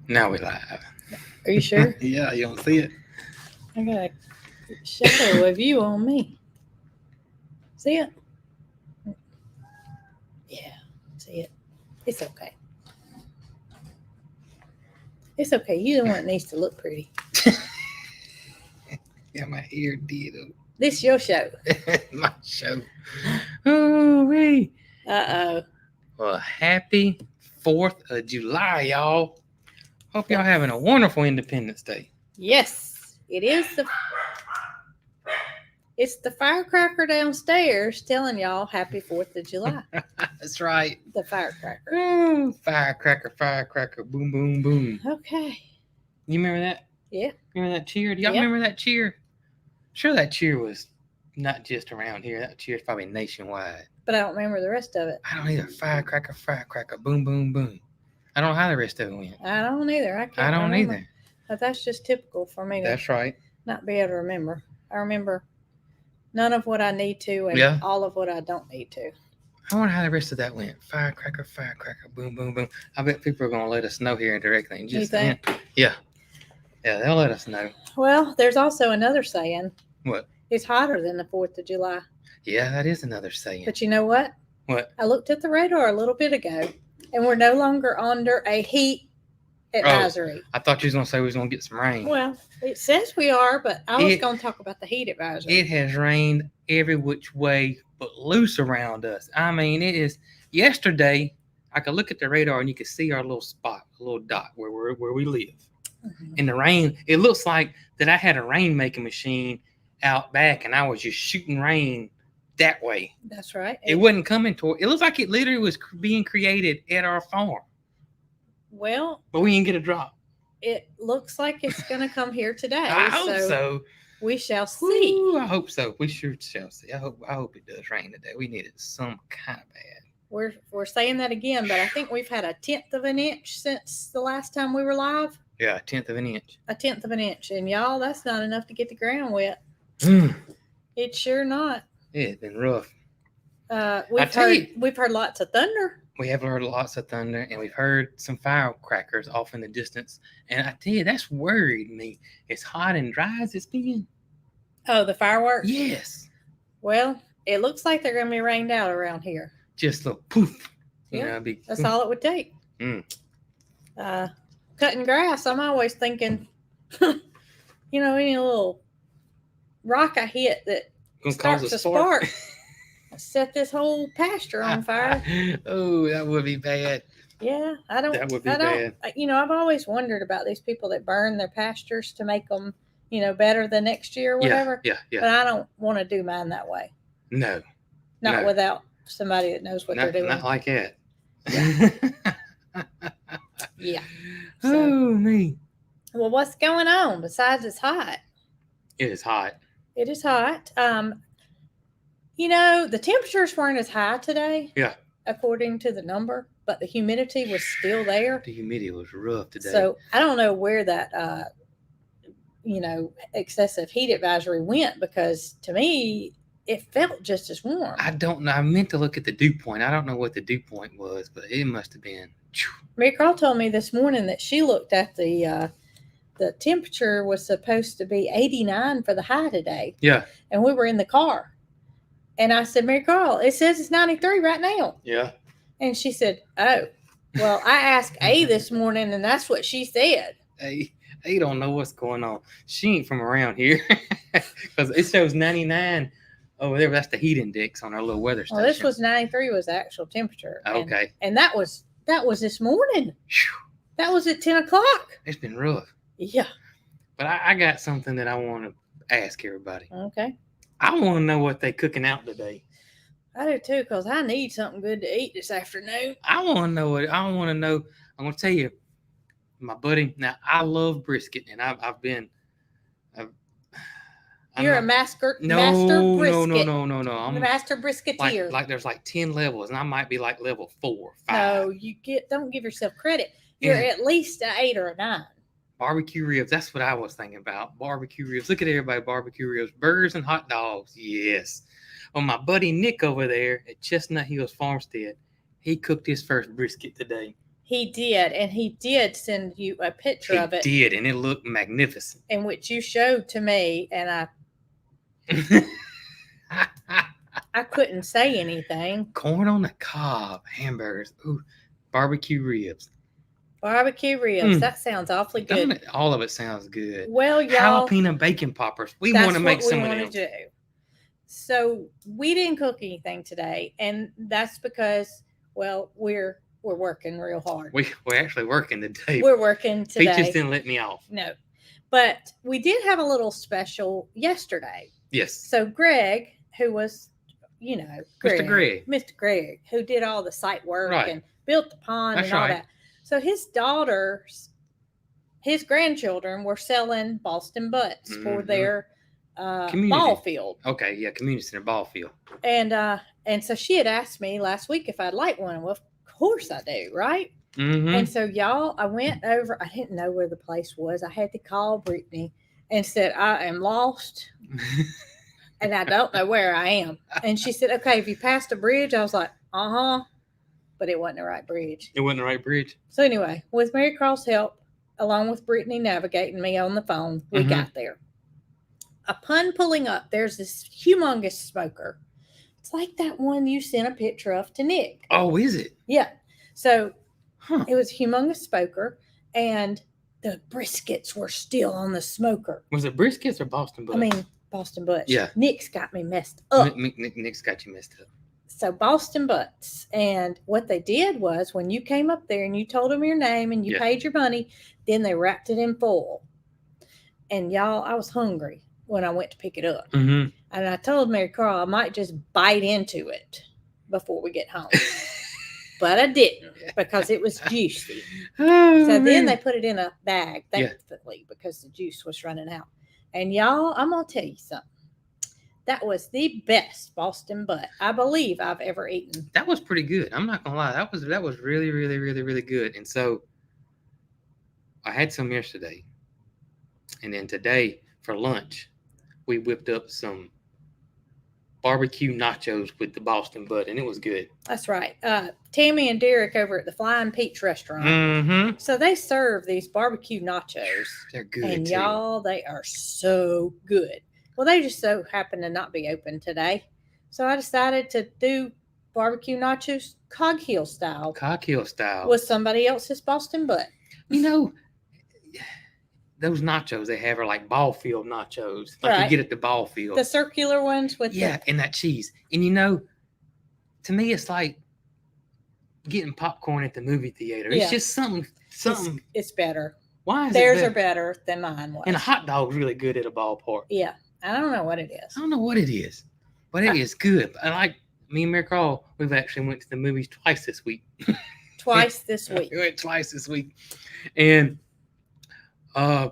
Now we live. Are you sure? Yeah, you don't see it? I got a shadow of you on me. See it? Yeah, see it. It's okay. It's okay. You're the one that needs to look pretty. Yeah, my ear did. This is your show. My show. Oh, wait. Uh-oh. Well, happy 4th of July, y'all. Hope y'all having a wonderful Independence Day. Yes, it is it's the firecracker downstairs telling y'all happy 4th of July. That's right. The firecracker. Ooh, firecracker, firecracker, boom, boom, boom. Okay. You remember that? Yeah. Remember that cheer? Do y'all remember that cheer? Sure, that cheer was not just around here. That cheer is probably nationwide. But I don't remember the rest of it. I don't either. Firecracker, firecracker, boom, boom, boom. I don't know how the rest of it went. I don't either. I don't remember. either. But that's just typical for me. That's right. Not be able to remember. I remember none of what I need to and all of what I don't need to. I wonder how the rest of that went. Firecracker, firecracker, boom, boom, boom. I bet people are going to let us know here directly. You think? Yeah. Yeah, they'll let us know. Well, there's also another saying. What? It's hotter than the 4th of July. Yeah, that is another saying. But you know what? What? I looked at the radar a little bit ago, and we're no longer under a heat advisory. I thought you was going to say we was going to get some rain. Well, it says we are, but I was going to talk about the heat advisory. It has rained every which way but loose around us. I mean, it is. Yesterday, I could look at the radar and you could see our little spot, a little dot where we live. Mm-hmm. In the rain, it looks like that I had a rainmaking machine out back and I was just shooting rain that way. That's right. It wasn't coming toward. It looks like it literally was being created at our farm. Well, but we didn't get a drop. It looks like it's going to come here today. I hope so. We shall see. Ooh, I hope so. We sure shall see. I hope it does rain today. We need it some kind of bad. We're saying that again, but I think we've had 1/10 of an inch since the last time we were live. Yeah, 1/10 of an inch. 1/10 of an inch, and y'all, that's not enough to get the ground wet. It's sure not. It's been rough. We've heard lots of thunder. We have heard lots of thunder, and we've heard some firecrackers off in the distance. And I tell you, that's worried me. As hot and dry as it's been. Oh, the fireworks? Yes. Well, it looks like they're going to be rained out around here. Just a poof. Yeah, that's all it would take. Cutting grass, I'm always thinking, any little rock I hit that starts a spark. Set this whole pasture on fire. Oh, that would be bad. Yeah, That would be bad. I've always wondered about these people that burn their pastures to make them, better the next year or whatever. Yeah. But I don't want to do mine that way. No. Not without somebody that knows what they're doing. Not like that. Yeah. So, oh, me. Well, what's going on besides it's hot? It is hot. It is hot. The temperatures weren't as high today. Yeah. According to the number, but the humidity was still there. The humidity was rough today. So I don't know where that, excessive heat advisory went, because to me, it felt just as warm. I don't know. I meant to look at the dew point. I don't know what the dew point was, but it must have been. Mary Carl told me this morning that she looked at the temperature was supposed to be 89 for the high today. Yeah. And we were in the car. And I said, Mary Carl, it says it's 93 right now. Yeah. And she said, oh, well, I asked A this morning, and that's what she said. A don't know what's going on. She ain't from around here, because it shows 99 over there. That's the heat index on our little weather station. Well, this was 93 was the actual temperature. Okay. And that was this morning. That was at 10 o'clock. It's been rough. Yeah. But I got something that I want to ask everybody. Okay. I want to know what they cooking out today. I do too, because I need something good to eat this afternoon. I want to know what I want to know. I'm going to tell you, my buddy. Now I love brisket, and You're a master brisket. No. I'm a master brisketeer. Like there's like 10 levels, and I might be like level 4, 5. No, don't give yourself credit. You're at least an 8 or a 9. Barbecue ribs. That's what I was thinking about. Barbecue ribs. Look at everybody. Barbecue ribs. Burgers and hot dogs. Yes. Well, my buddy Nick over there at Chestnut Hills Farmstead, he cooked his first brisket today. He did, and he did send you a picture of it. He did, and it looked magnificent. In which you showed to me, and I couldn't say anything. Corn on the cob, hamburgers, ooh, barbecue ribs. Barbecue ribs. That sounds awfully good. All of it sounds good. Well, y'all, jalapeno bacon poppers. We want to make some of them. Do. So we didn't cook anything today, and that's because, well, we're working real hard. We're actually working today. We're working today. Peaches didn't let me off. No, but we did have a little special yesterday. Yes. So Greg, who was, Mr. Greg, who did all the site work and built the pond That's and all that. So his grandchildren were selling Boston butts for their ball field. Okay, yeah, community center ball field. And so she had asked me last week if I'd like one. Well, of course I do, right? Mm-hmm. And so, y'all, I went over. I didn't know where the place was. I had to call Brittany and said, I am lost. And I don't know where I am. And she said, okay, have you passed a bridge? I was like, uh-huh. But it wasn't the right bridge. It wasn't the right bridge. So anyway, with Mary Carl's help, along with Brittany navigating me on the phone, we got there. Upon pulling up, there's this humongous smoker. It's like that one you sent a picture of to Nick. Oh, is it? Yeah. So it was a humongous smoker, and the briskets were still on the smoker. Was it briskets or Boston butts? I mean, Boston butts. Yeah. Nick's got me messed up. Nick's got you messed up. So Boston butts. And what they did was when you came up there and you told them your name and you paid your money, then they wrapped it in foil. And y'all, I was hungry when I went to pick it up. Mm-hmm. And I told Mary Carl I might just bite into it before we get home. But I didn't because it was juicy. Oh, so man. then they put it in a bag, thankfully, because the juice was running out. And y'all, I'm going to tell you something. That was the best Boston butt I believe I've ever eaten. That was pretty good. I'm not gonna lie. That was really, really, really, really good. And so I had some yesterday. And then today for lunch, we whipped up some barbecue nachos with the Boston butt, and it was good. That's right. Tammy and Derek over at the Flying Peach restaurant. Mm-hmm. So they serve these barbecue nachos. They're good. And too. y'all, they are so good. Well, they just so happen to not be open today. So I decided to do barbecue nachos cog-heel style. Cog-heel style. With somebody else's Boston butt. You know, those nachos they have are like ball field nachos. Like you get at the ball field. The circular ones with and that cheese. And you know, to me it's like getting popcorn at the movie theater. It's just something. It's better. Why is Theirs are better than mine was. And a hot dog's really good at a ballpark. Yeah. I don't know what it is. I don't know what it is, but it is good. I like me and Mary Carl. We've actually went to the movies twice this week. Twice this week. We went twice this week, and the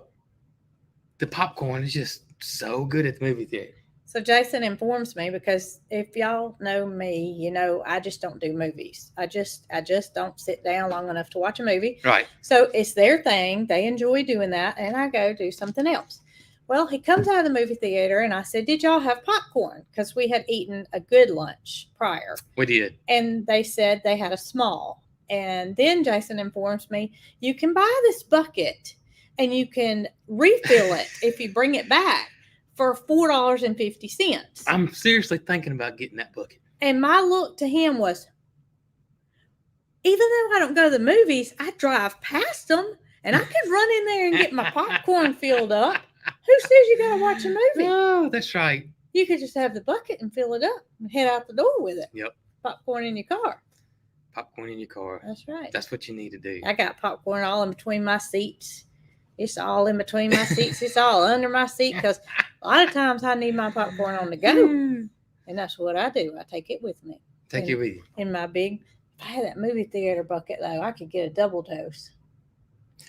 popcorn is just so good at the movie theater. So Jason informs me because if y'all know me, you know I just don't do movies. I just don't sit down long enough to watch a movie. Right. So it's their thing. They enjoy doing that, and I go do something else. Well, he comes out of the movie theater, and I said, did y'all have popcorn? Because we had eaten a good lunch prior. We did. And they said they had a small. And then Jason informs me, you can buy this bucket, and you can refill it if you bring it back for $4.50. I'm seriously thinking about getting that bucket. And my look to him was, even though I don't go to the movies, I drive past them, and I could run in there and get my popcorn filled up. Who says you got to watch a movie? Oh, that's right. You could just have the bucket and fill it up and head out the door with it. Yep. Popcorn in your car. Popcorn in your car. That's right. That's what you need to do. I got popcorn all in between my seats. It's all in between my seats. It's all under my seat because a lot of times I need my popcorn on the go. And that's what I do. I take it with me. Take it with you. In my big, if I had that movie theater bucket, though, I could get a double dose.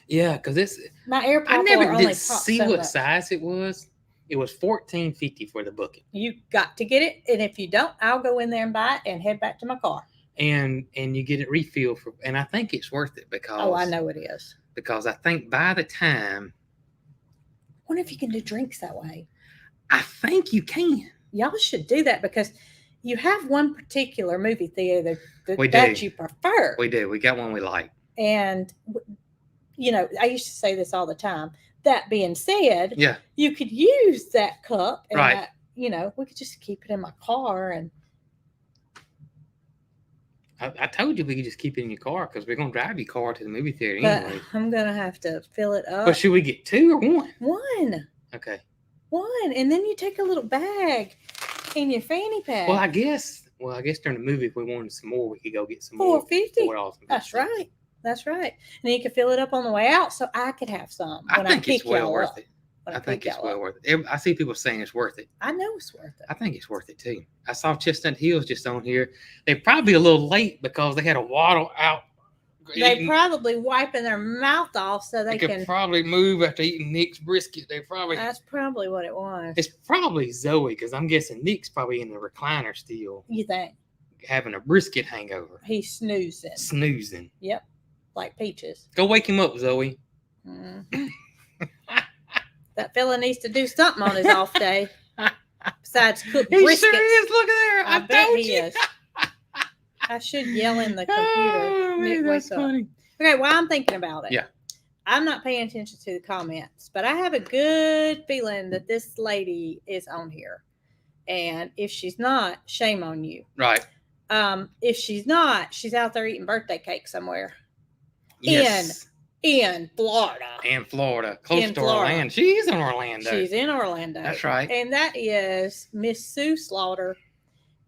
Yeah, because it's my air I never did see what size it was. It was $14.50 for the bucket. You got to get it, and if you don't, I'll go in there and buy it and head back to my car. And you get it refilled for, and I think it's worth it because I know it is. Because I think by the time, I wonder if you can do drinks that way. I think you can. Y'all should do that because you have one particular movie theater that you prefer. We do. We got one we like. And, I used to say this all the time. That being said, Yeah. you could use that cup and Right. that, we could just keep it in my car. And I told you we could just keep it in your car because we're going to drive your car to the movie theater but anyway. I'm going to have to fill it up. But should we get 2 or 1? One. Okay. One. And then you take a little bag in your fanny pack. Well, I guess during the movie, if we wanted some more, we could go get some more. $4.50. That's right. That's right. And you could fill it up on the way out so I could have some. I think it's well worth it. I think it's well worth it. I see people saying it's worth it. I know it's worth it. I think it's worth it too. I saw Chestnut Hills just on here. They're probably a little late because they had a waddle out. They probably wiping their mouth off so they can probably move after eating Nick's brisket. That's probably what it was. It's probably Zoe because I'm guessing Nick's probably in the recliner still. You think? Having a brisket hangover. He's snoozing. Yep. Like Peaches. Go wake him up, Zoe. Mm-hmm. That fella needs to do something on his off day besides cook briskets. He sure is. Look at there. I bet told he you. is. I should yell in the computer. Oh, man, that's funny. Okay, well, I'm thinking about it. Yeah. I'm not paying attention to the comments, but I have a good feeling that this lady is on here. And if she's not, shame on you. Right. If she's not, she's out there eating birthday cake somewhere. Yes. In Florida. Close to Orlando. She's in Orlando. She's in Orlando. That's right. And that is Miss Sue Slaughter.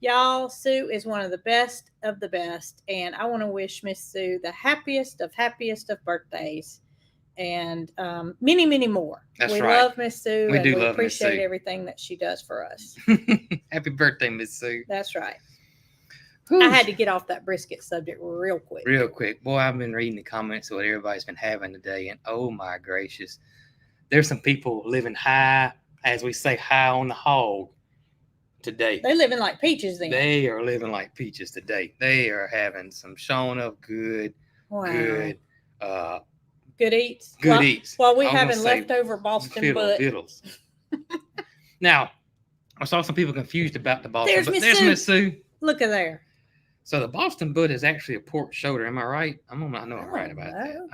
Y'all, Sue is one of the best of the best. And I want to wish Miss Sue the happiest of birthdays. And many, many more. We love Miss Sue. We and we love appreciate Miss Sue. Everything that she does for us. Happy birthday, Miss Sue. That's right. Whew. I had to get off that brisket subject real quick. Boy, I've been reading the comments of what everybody's been having today, and oh my gracious, there's some people living high, as we say, high on the hog today. They're living like peaches then. They are living like peaches today. They are having some showing of good eats. Eats. While we having leftover Boston butt. Fiddles. Now, I saw some people confused about the Boston butt. There's Miss Sue. Look at there. So the Boston butt is actually a pork shoulder. Am I right? I know I'm right about that.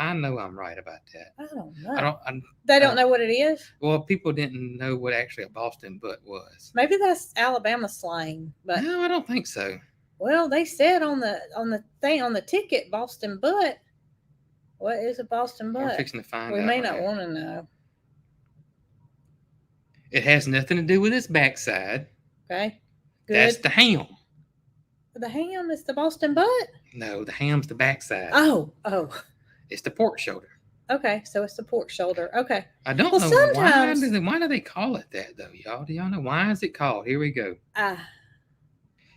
I don't know. They don't know what it is? Well, people didn't know what actually a Boston butt was. Maybe that's Alabama slang, but no, I don't think so. Well, they said on the thing on the ticket, Boston butt. What is a Boston butt? I'm fixing to find out. We may not want to know. It has nothing to do with its backside. Okay. Good. That's the ham. The ham is the Boston butt? No, the ham's the backside. Oh. It's the pork shoulder. Okay, so it's the pork shoulder. Okay. I don't know sometimes... why do they call it that though, y'all? Do y'all know why is it called? Here we go.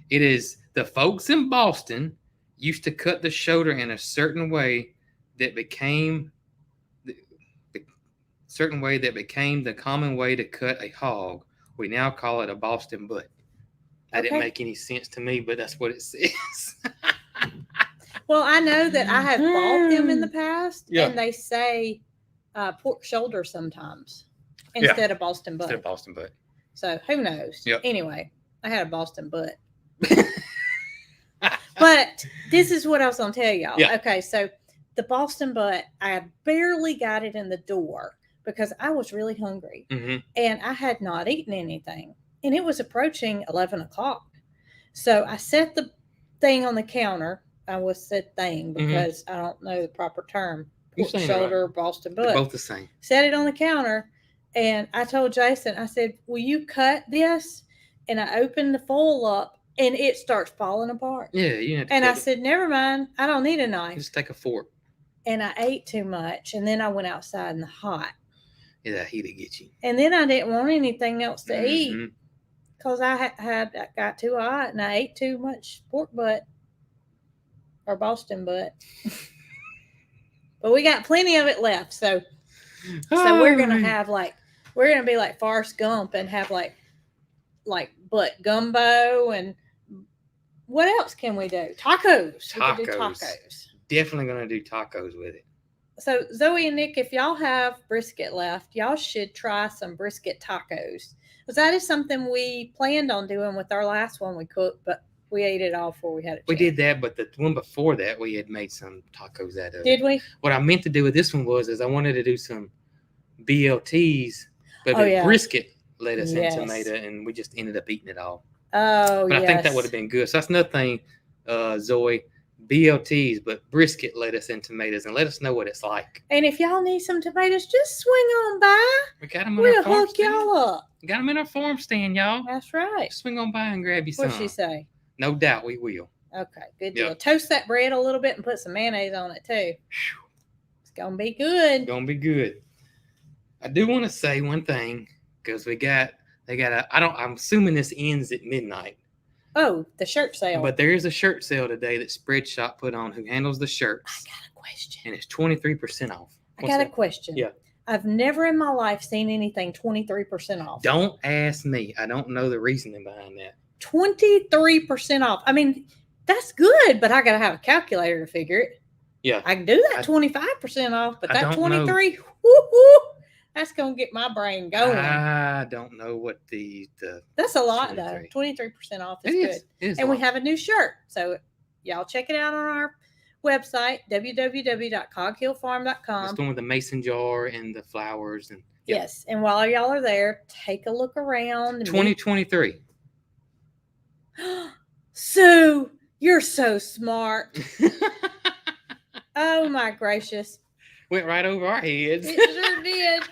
It is the folks in Boston used to cut the shoulder in a certain way that became the common way to cut a hog. We now call it a Boston butt. That didn't make any sense to me, but that's what it says. Well, I know that I have bought them in the past, and they say pork shoulder sometimes instead of Boston butt. Instead of Boston butt. So who knows? Yep. Anyway, I had a Boston butt. But this is what I was going to tell y'all. Yeah. Okay, so the Boston butt, I barely got it in the door because I was really hungry, and I had not eaten anything. And it was approaching 11 o'clock. So I set the thing on the counter. I was said thing because I don't know the proper term. Pork shoulder, right. Boston butt. They're both the same. Set it on the counter. And I told Jason, I said, will you cut this? And I opened the foil up and it starts falling apart. Yeah. You have to I said, never mind. I don't need a knife. Just take a fork. And I ate too much. And then I went outside in the hot. Yeah, that heat'll get you. And then I didn't want anything else to eat. Because I got too hot and I ate too much pork butt or Boston butt. But we got plenty of it left. So we're going to have we're going to be like Forrest Gump and have like butt gumbo. And what else can we do? Tacos. We can do tacos. Definitely going to do tacos with it. So Zoe and Nick, if y'all have brisket left, y'all should try some brisket tacos. Because that is something we planned on doing with our last one we cooked, but We ate it all before we had it. We did that, but the one before that, we had made some tacos out of Did it. we? What I meant to do with this one is I wanted to do some BLTs, but Oh, yeah. brisket, lettuce, Yes. and tomato, and we just ended up eating it all. Oh, But yes. I think that would have been good. So that's another thing, Zoe. BLTs, but brisket, lettuce, and tomatoes, and let us know what it's like. And if y'all need some tomatoes, just swing on by. We got them in We'll our farm hook stand. y'all up. Got them in our farm stand, y'all. That's right. Swing on by and grab you some. What'd she say? No doubt we will. Okay, good Yeah. deal. Toast that bread a little bit and put some mayonnaise on it too. It's gonna be good. Gonna be good. I do want to say one thing because they got I'm assuming this ends at midnight. Oh, the shirt sale. But there is a shirt sale today that Spreadshop put on, who handles the shirts. I got a question. And it's 23% off. I got a question. Yeah. I've never in my life seen anything 23% off. Don't ask me. I don't know the reasoning behind that. 23% off. I mean, that's good, but I gotta have a calculator to figure it. Yeah. I can do that 25% off, but I that don't know. 23, woo-hoo, that's gonna get my brain going. I don't know what the That's a lot 23. though. 23% off is It good. is. It is And a we lot. have a new shirt. So y'all check it out on our website, www.coghillfarm.com. It's the one with the mason jar and the flowers and yep. Yes. And while y'all are there, take a look around. 2023. Sue, you're so smart. Oh my gracious. Went right over our heads. It sure did. 23%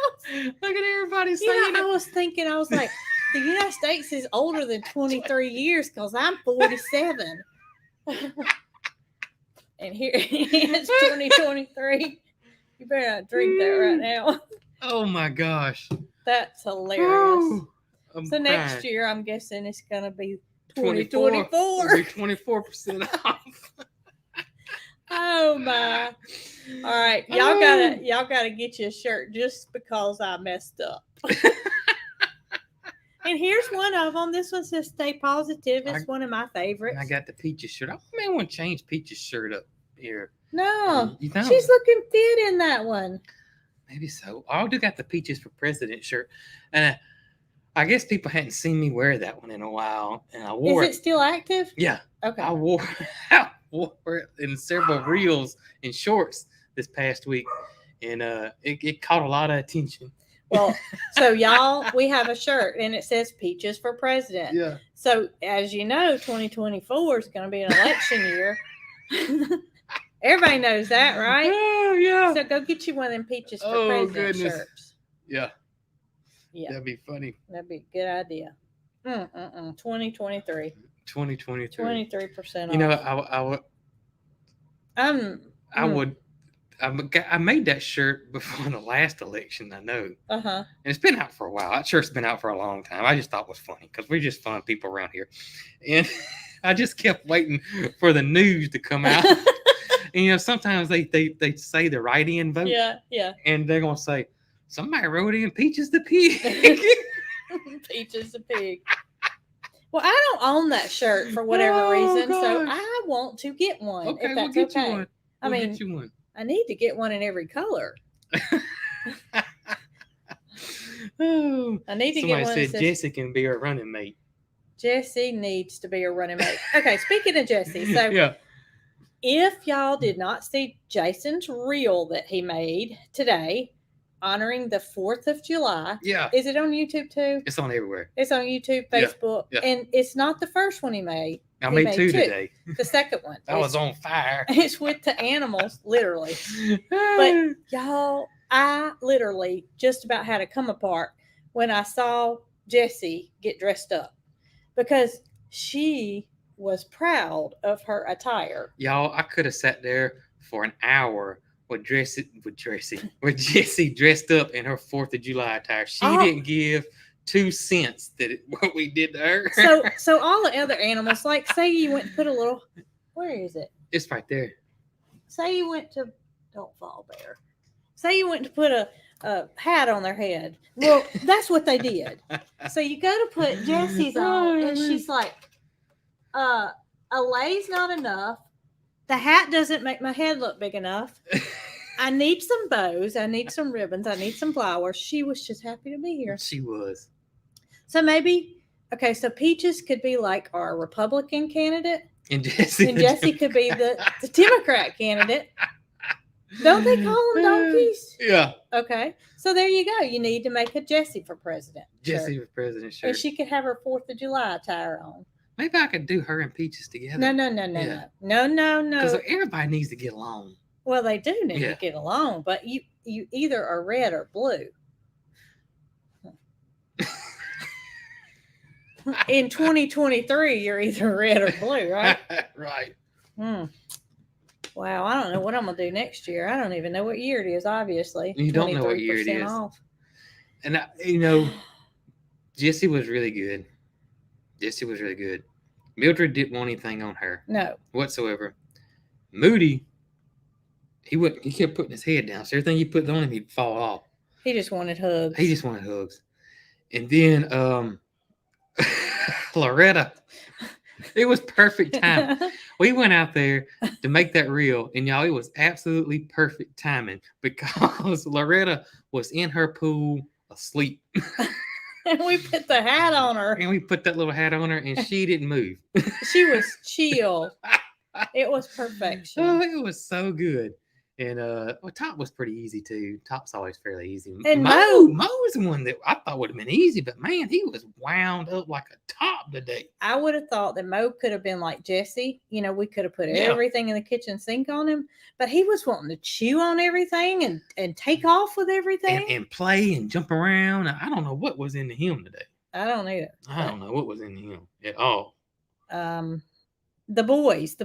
off. Look at everybody saying You know, I it. was thinking, I was like, the United States is older than 23 years because I'm 47. And here it's 2023. You better not drink that right now. Oh my gosh. That's hilarious. Oh, I'm So next crying. year, I'm guessing it's going to be 24. 2024. It'll be 24% off. Oh my. All right. Y'all gotta get you a shirt just because I messed up. And here's one of them. This one says stay positive. It's one of my favorites. I got the Peaches shirt. I may want to change Peaches shirt up here. No. You know? She's looking fit in that one. Maybe so. I do got the Peaches for President shirt. And I guess people hadn't seen me wear that one in a while. And I wore Is it still active? Yeah. Okay. I wore it in several reels and shorts this past week. And it caught a lot of attention. Well, so y'all, we have a shirt and it says Peaches for President. Yeah. So as you know, 2024 is going to be an election year. Everybody knows that, right? Oh, yeah. So go get you one of them Peaches for Oh, President goodness. shirts. Yeah. Yeah, That'd be funny. that'd be a good idea. 2023. 2023. 23% off. You know, I made that shirt before the last election, I know. Uh-huh. And it's been out for a while. That shirt's been out for a long time. I just thought it was funny because we're just fun people around here. And I just kept waiting for the news to come out. And, you know, sometimes they say the write-in vote. Yeah, yeah. And they're going to say, somebody wrote in Peaches the Pig. Peaches the Pig. Well, I don't own that shirt for whatever reason, so I want to get one. Okay, if we'll that's get okay. you one. I We'll mean, get you one. I need to get one in every color. Oh. I need to Somebody get one. said That says, Jesse can be our running mate. Jesse needs to be a running mate. Okay, speaking of Jesse, so Yeah. if y'all did not see Jason's reel that he made today, honoring the 4th of July, Yeah. is it on YouTube too? It's on everywhere. It's on YouTube, Yeah, Facebook, yeah. and it's not the first one he made. I He made made two two. today. The second one. I was on fire. It's with the animals, literally. But y'all, I literally just about had to come apart when I saw Jessie get dressed up because she was proud of her attire. Y'all, I could have sat there for an hour with Jessie dressed up in her 4th of July attire. She Oh. didn't give 2 cents what we did to her. So all the other animals, like say you went to put a little, where is it? It's right there. Say you went to, don't fall bear. Say you went to put a hat on their head. Well, that's what they did. So you go to put Jessie's on, and she's like, a lay's not enough. The hat doesn't make my head look big enough. I need some bows. I need some ribbons. I need some flowers. She was just happy to be here. She was. So maybe Okay, so Peaches could be like our Republican candidate, And Jesse, and Jesse could be the Democrat candidate. Don't they call them donkeys? Yeah. Okay, so there you go. You need to make a Jessie for president. Jesse shirt. for president And shirt. she could have her 4th of July attire on. Maybe I could do her and Peaches together. No, Yeah. no. Because everybody needs to get along. Well, they do need Yeah. to get along, but you either are red or blue. In 2023, you're either red or blue, right? Right. Wow, I don't know what I'm gonna do next year. I don't even know what year it is. Obviously, You don't know what year it 23% is. off. And Jesse was really good. Jesse was really good. Mildred didn't want anything on her. No. Whatsoever. Moody, he kept putting his head down. So everything you put on him, he'd fall off. He just wanted hugs. He just wanted hugs. And then Loretta, it was perfect time. We went out there to make that reel, and y'all, it was absolutely perfect timing because Loretta was in her pool asleep. And we put the hat on her. And we put that little hat on her, and she didn't move. She was chill. It was perfection. Oh, it was so good. And Top was pretty easy too. Top's always fairly easy. And Mo was the one that I thought would have been easy, but man, he was wound up like a top today. I would have thought that Mo could have been like Jesse. We could have put everything in the kitchen sink on him, but he was wanting to chew on everything and take off with everything and play and jump around. I don't know what was into him today. I don't either. I don't know what was into him at all. The boys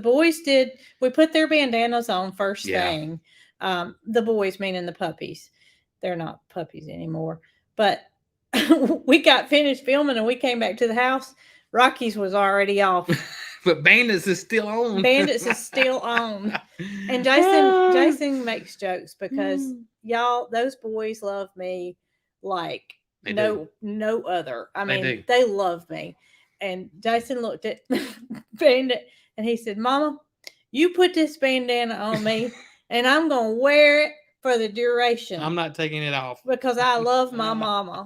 did. We put their bandanas on first thing. The boys, meaning the puppies. They're not puppies anymore. But we got finished filming and we came back to the house. Rocky's was already off. But Bandits is still on. Bandits is still on. And Jason makes jokes because y'all, those boys love me like no other. I mean, they love me. And Jason looked at Bandit and he said, "Mama, you put this bandana on me and I'm going to wear it for the duration. I'm not taking it off. Because I love my mama."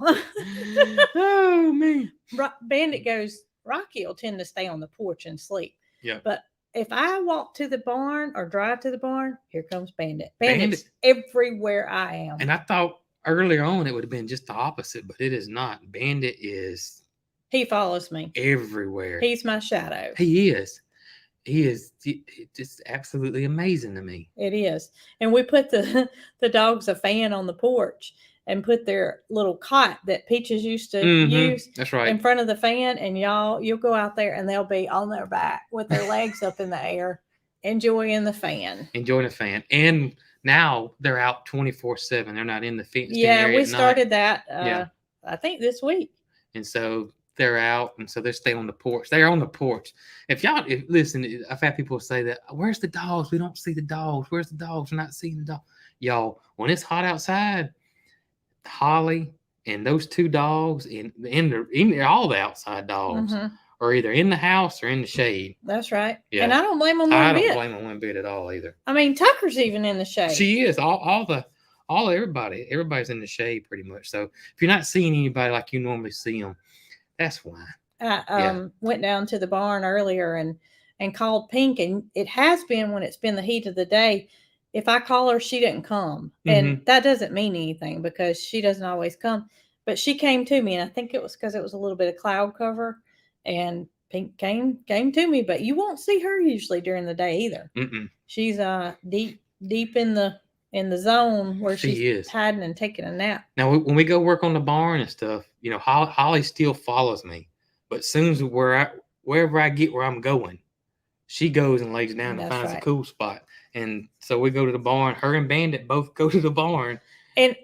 Oh, man. Bandit goes, "Rocky will tend to stay on the porch and sleep. Yeah. But if I walk to the barn or drive to the barn, here comes Bandit. Bandit's everywhere I am." And I thought earlier on it would have been just the opposite, but it is not. Bandit is... He follows me everywhere. He's my shadow. He is. It's just absolutely amazing to me. It is. And we put the dogs a fan on the porch and put their little cot that Peaches used to use. That's right. In front of the fan, and you'll go out there and they'll be on their back with their legs up in the air, enjoying the fan. And now they're out 24/7. They're not in the fenced area. We started that I think this week. And so they're out, and so they stay on the porch. They're on the porch. Listen, I've had people say that, "Where's the dogs? We don't see the dogs. Where's the dogs? We're not seeing the dog." Y'all, when it's hot outside, Holly and those two dogs and all the outside dogs are either in the house or in the shade. That's right. Yeah. And I don't blame them one bit. I don't blame them one bit at all either. I mean, Tucker's even in the shade. She is. Everybody's in the shade pretty much. So if you're not seeing anybody like you normally see them, that's why. I went down to the barn earlier and called Pink, and it has been when it's been the heat of the day. If I call her, she didn't come. And that doesn't mean anything because she doesn't always come. But she came to me, and I think it was because it was a little bit of cloud cover, and Pink came to me. But you won't see her usually during the day either. She's deep in the zone where she's hiding and taking a nap. Now, when we go work on the barn and stuff, Holly still follows me. But as soon as wherever I get where I'm going, she goes and lays down and finds a cool spot. And so we go to the barn. Her and Bandit both go to the barn. And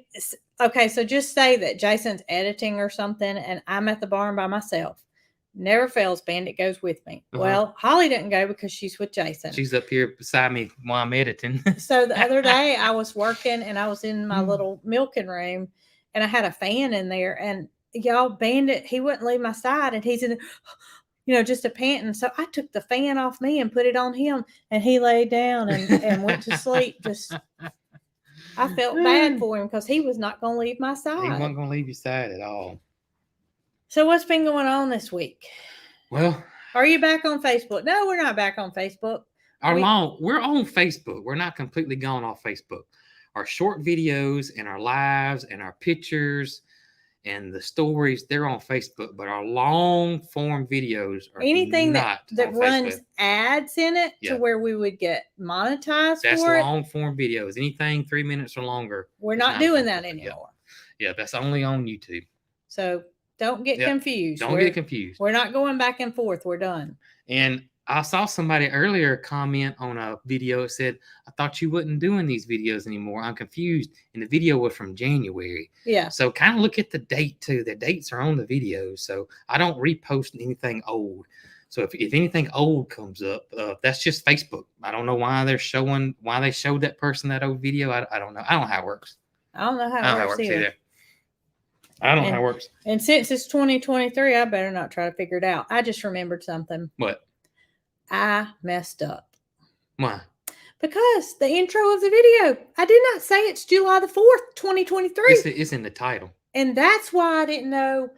okay, so just say that Jason's editing or something, and I'm at the barn by myself. Never fails, Bandit goes with me. Well, Holly didn't go because she's with Jason. She's up here beside me while I'm editing. So the other day I was working and I was in my little milking room and I had a fan in there, and y'all, Bandit, he wouldn't leave my side, and he's in just a panting. So I took the fan off me and put it on him, and he laid down and went to sleep. I felt bad for him because he was not going to leave my side. He wasn't going to leave your side at all. So what's been going on this week? Well, Are you back on Facebook? No, we're not back on Facebook. we're on Facebook. We're not completely gone off Facebook. Our short videos and our lives and our pictures and the stories, they're on Facebook, but our long form videos are anything not that on runs Facebook. ads in it Yeah. to where we would get monetized That's for it. long form videos. Anything 3 minutes or longer. We're is not doing that Facebook. anymore. Yeah, that's only on YouTube. So don't get confused. Don't get confused. We're not going back and forth. We're done. And I saw somebody earlier comment on a video. It said, I thought you wasn't doing these videos anymore. I'm confused. And the video was from January. Yeah. So kind of look at the date too. The dates are on the videos. So I don't repost anything old. So if anything old comes up, that's just Facebook. I don't know why they showed that person that old video. I don't know. I don't know how it works. I don't know how it works either. I don't know how it works. And since it's 2023, I better not try to figure it out. I just remembered something. What? I messed up. Why? Because the intro of the video, I did not say it's July the 4th, 2023. It's in the title. And that's why I didn't know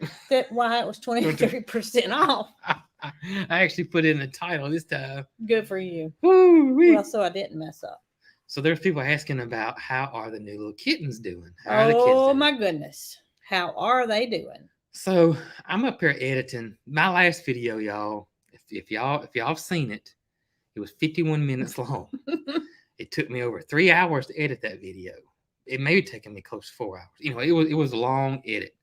why it was 23% off. I actually put it in the title this time. Good for you. Woo-wee. Well, so I didn't mess up. So there's people asking about how are the new little kittens doing? Oh my goodness. How are they doing? So I'm up here editing my last video, y'all. If y'all seen it, it was 51 minutes long. It took me over 3 hours to edit that video. It may have taken me close to 4 hours. You know, it was a long edit.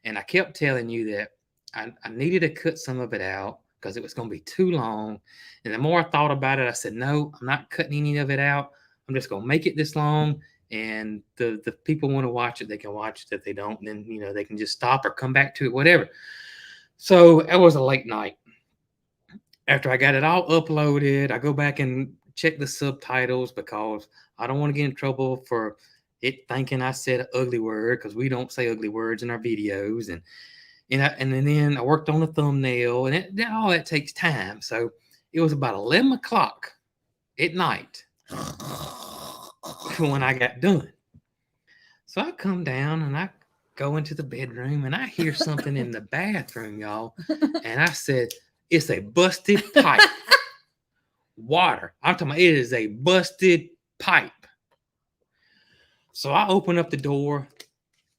And I kept telling you that I needed to cut some of it out because it was going to be too long. And the more I thought about it, I said, no, I'm not cutting any of it out. I'm just going to make it this long. And the people want to watch it, they can watch it. If they don't, then, you know, they can just stop or come back to it, whatever. So it was a late night. After I got it all uploaded, I go back and check the subtitles because I don't want to get in trouble for it thinking I said an ugly word because we don't say ugly words in our videos. And then I worked on the thumbnail, and all that takes time. So it was about 11 o'clock at night when I got done. So I come down and I go into the bedroom and I hear something in the bathroom, y'all. And I said, it's a busted pipe. Water. I'm talking about it is a busted pipe. So I open up the door,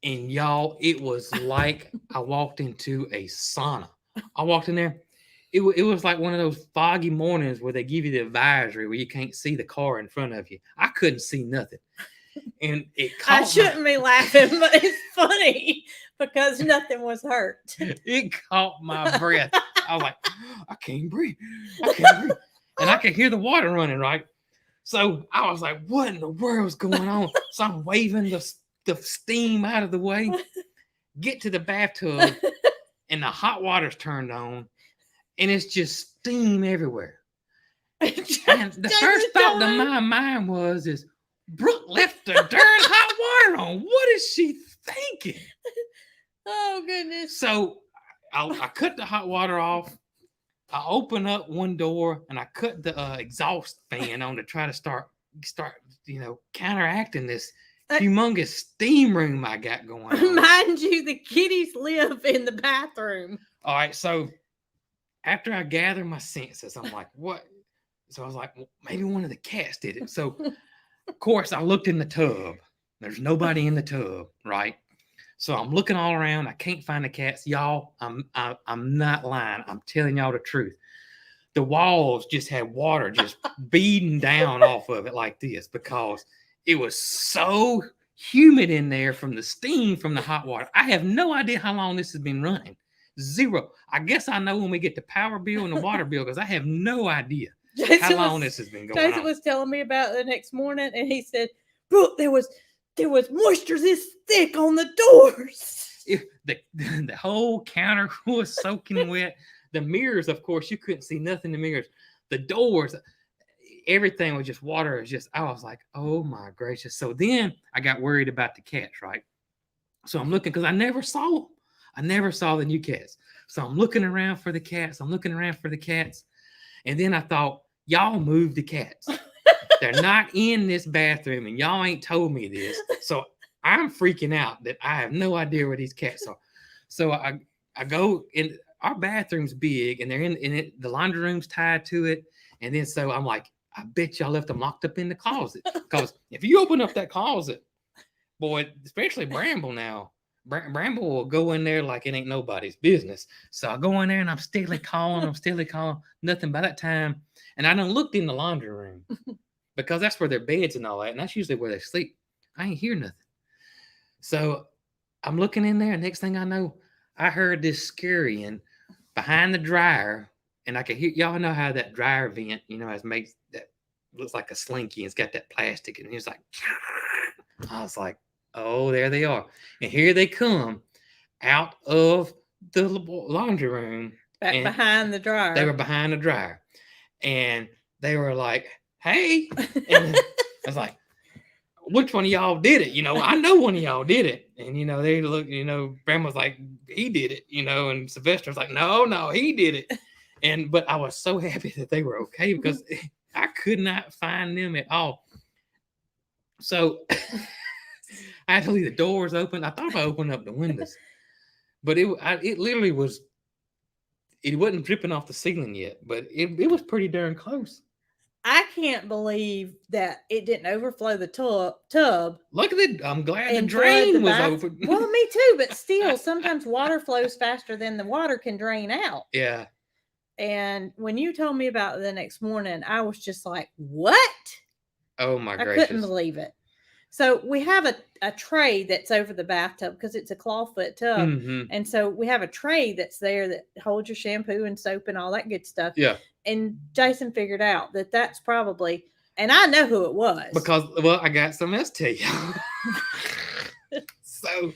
and y'all, it was like I walked into a sauna. I walked in there. It was like one of those foggy mornings where they give you the advisory where you can't see the car in front of you. I couldn't see nothing. And it caught I shouldn't be laughing, but it's funny because nothing was hurt. It caught my breath. I was like, I can't breathe. I can't breathe. And I could hear the water running, right? So I was like, what in the world's going on? So I'm waving the steam out of the way, get to the bathtub, and the hot water's turned on, and it's just steam everywhere. And the first thought in my mind is, Brooke left the darn hot water on. What is she thinking? Oh, goodness. So I cut the hot water off. I open up one door and I cut the exhaust fan on to try to start, counteracting this humongous steam room I got going on. Mind you, the kitties live in the bathroom. All right, so after I gather my senses, I'm like, what? So I was like, well, maybe one of the cats did it. So, of course, I looked in the tub. There's nobody in the tub, right? So I'm looking all around. I can't find the cats. Y'all, I'm not lying. I'm telling y'all the truth. The walls just had water just beading down off of it like this because it was so humid in there from the steam from the hot water. I have no idea how long this has been running. Zero. I guess I know when we get the power bill and the water bill because I have no idea how long this has been going on. Jason was telling me about it the next morning, and he said, Brooke, there was moisture this thick on the doors. The whole counter was soaking wet. The mirrors, of course, you couldn't see nothing in the mirrors. The doors, everything was just water. I was like, oh my gracious. So then I got worried about the cats, right? So I'm looking because I never saw them. I never saw the new cats. So I'm looking around for the cats. And then I thought, y'all move the cats. They're not in this bathroom, and y'all ain't told me this. So I'm freaking out that I have no idea where these cats are. So I I go in. Our bathroom's big, and they're in it. The laundry room's tied to it, and then so I'm like, I bet y'all left them locked up in the closet. Because if you open up that closet, boy, especially Bramble now, Bramble will go in there like it ain't nobody's business. So I go in there and I'm steadily calling, nothing by that time. And I done looked in the laundry room because that's where their beds and all that, and that's usually where they sleep. I ain't hear nothing. So I'm looking in there, and next thing I know, I heard this scurrying behind the dryer, and I could hear, y'all know how that dryer vent, has makes that looks like a slinky, and it's got that plastic, and it was like, I was like, oh, there they are, and here they come out of the laundry room, Back behind the dryer. They were behind the dryer, and they were like, hey, and I was like, which one of y'all did it? I know one of y'all did it. And, they look, Grandma's like, he did it, and Sylvester's like, no, he did it. But I was so happy that they were okay because I could not find them at all. So I had to leave the doors open. I thought I opened up the windows, but it literally was, it wasn't dripping off the ceiling yet, but it was pretty darn close. I can't believe that it didn't overflow the tub. Look at it. I'm glad the drain was open. Well, me too, but still, sometimes water flows faster than the water can drain out. Yeah. And when you told me about it the next morning, I was just like, what? Oh, my gracious. I couldn't believe it. So we have a tray that's over the bathtub because it's a clawfoot tub. Mm-hmm. And so we have a tray that's there that holds your shampoo and soap and all that good stuff. Yeah. And Jason figured out that that's probably, and I know who it was. Because, well, I got something else to tell you. So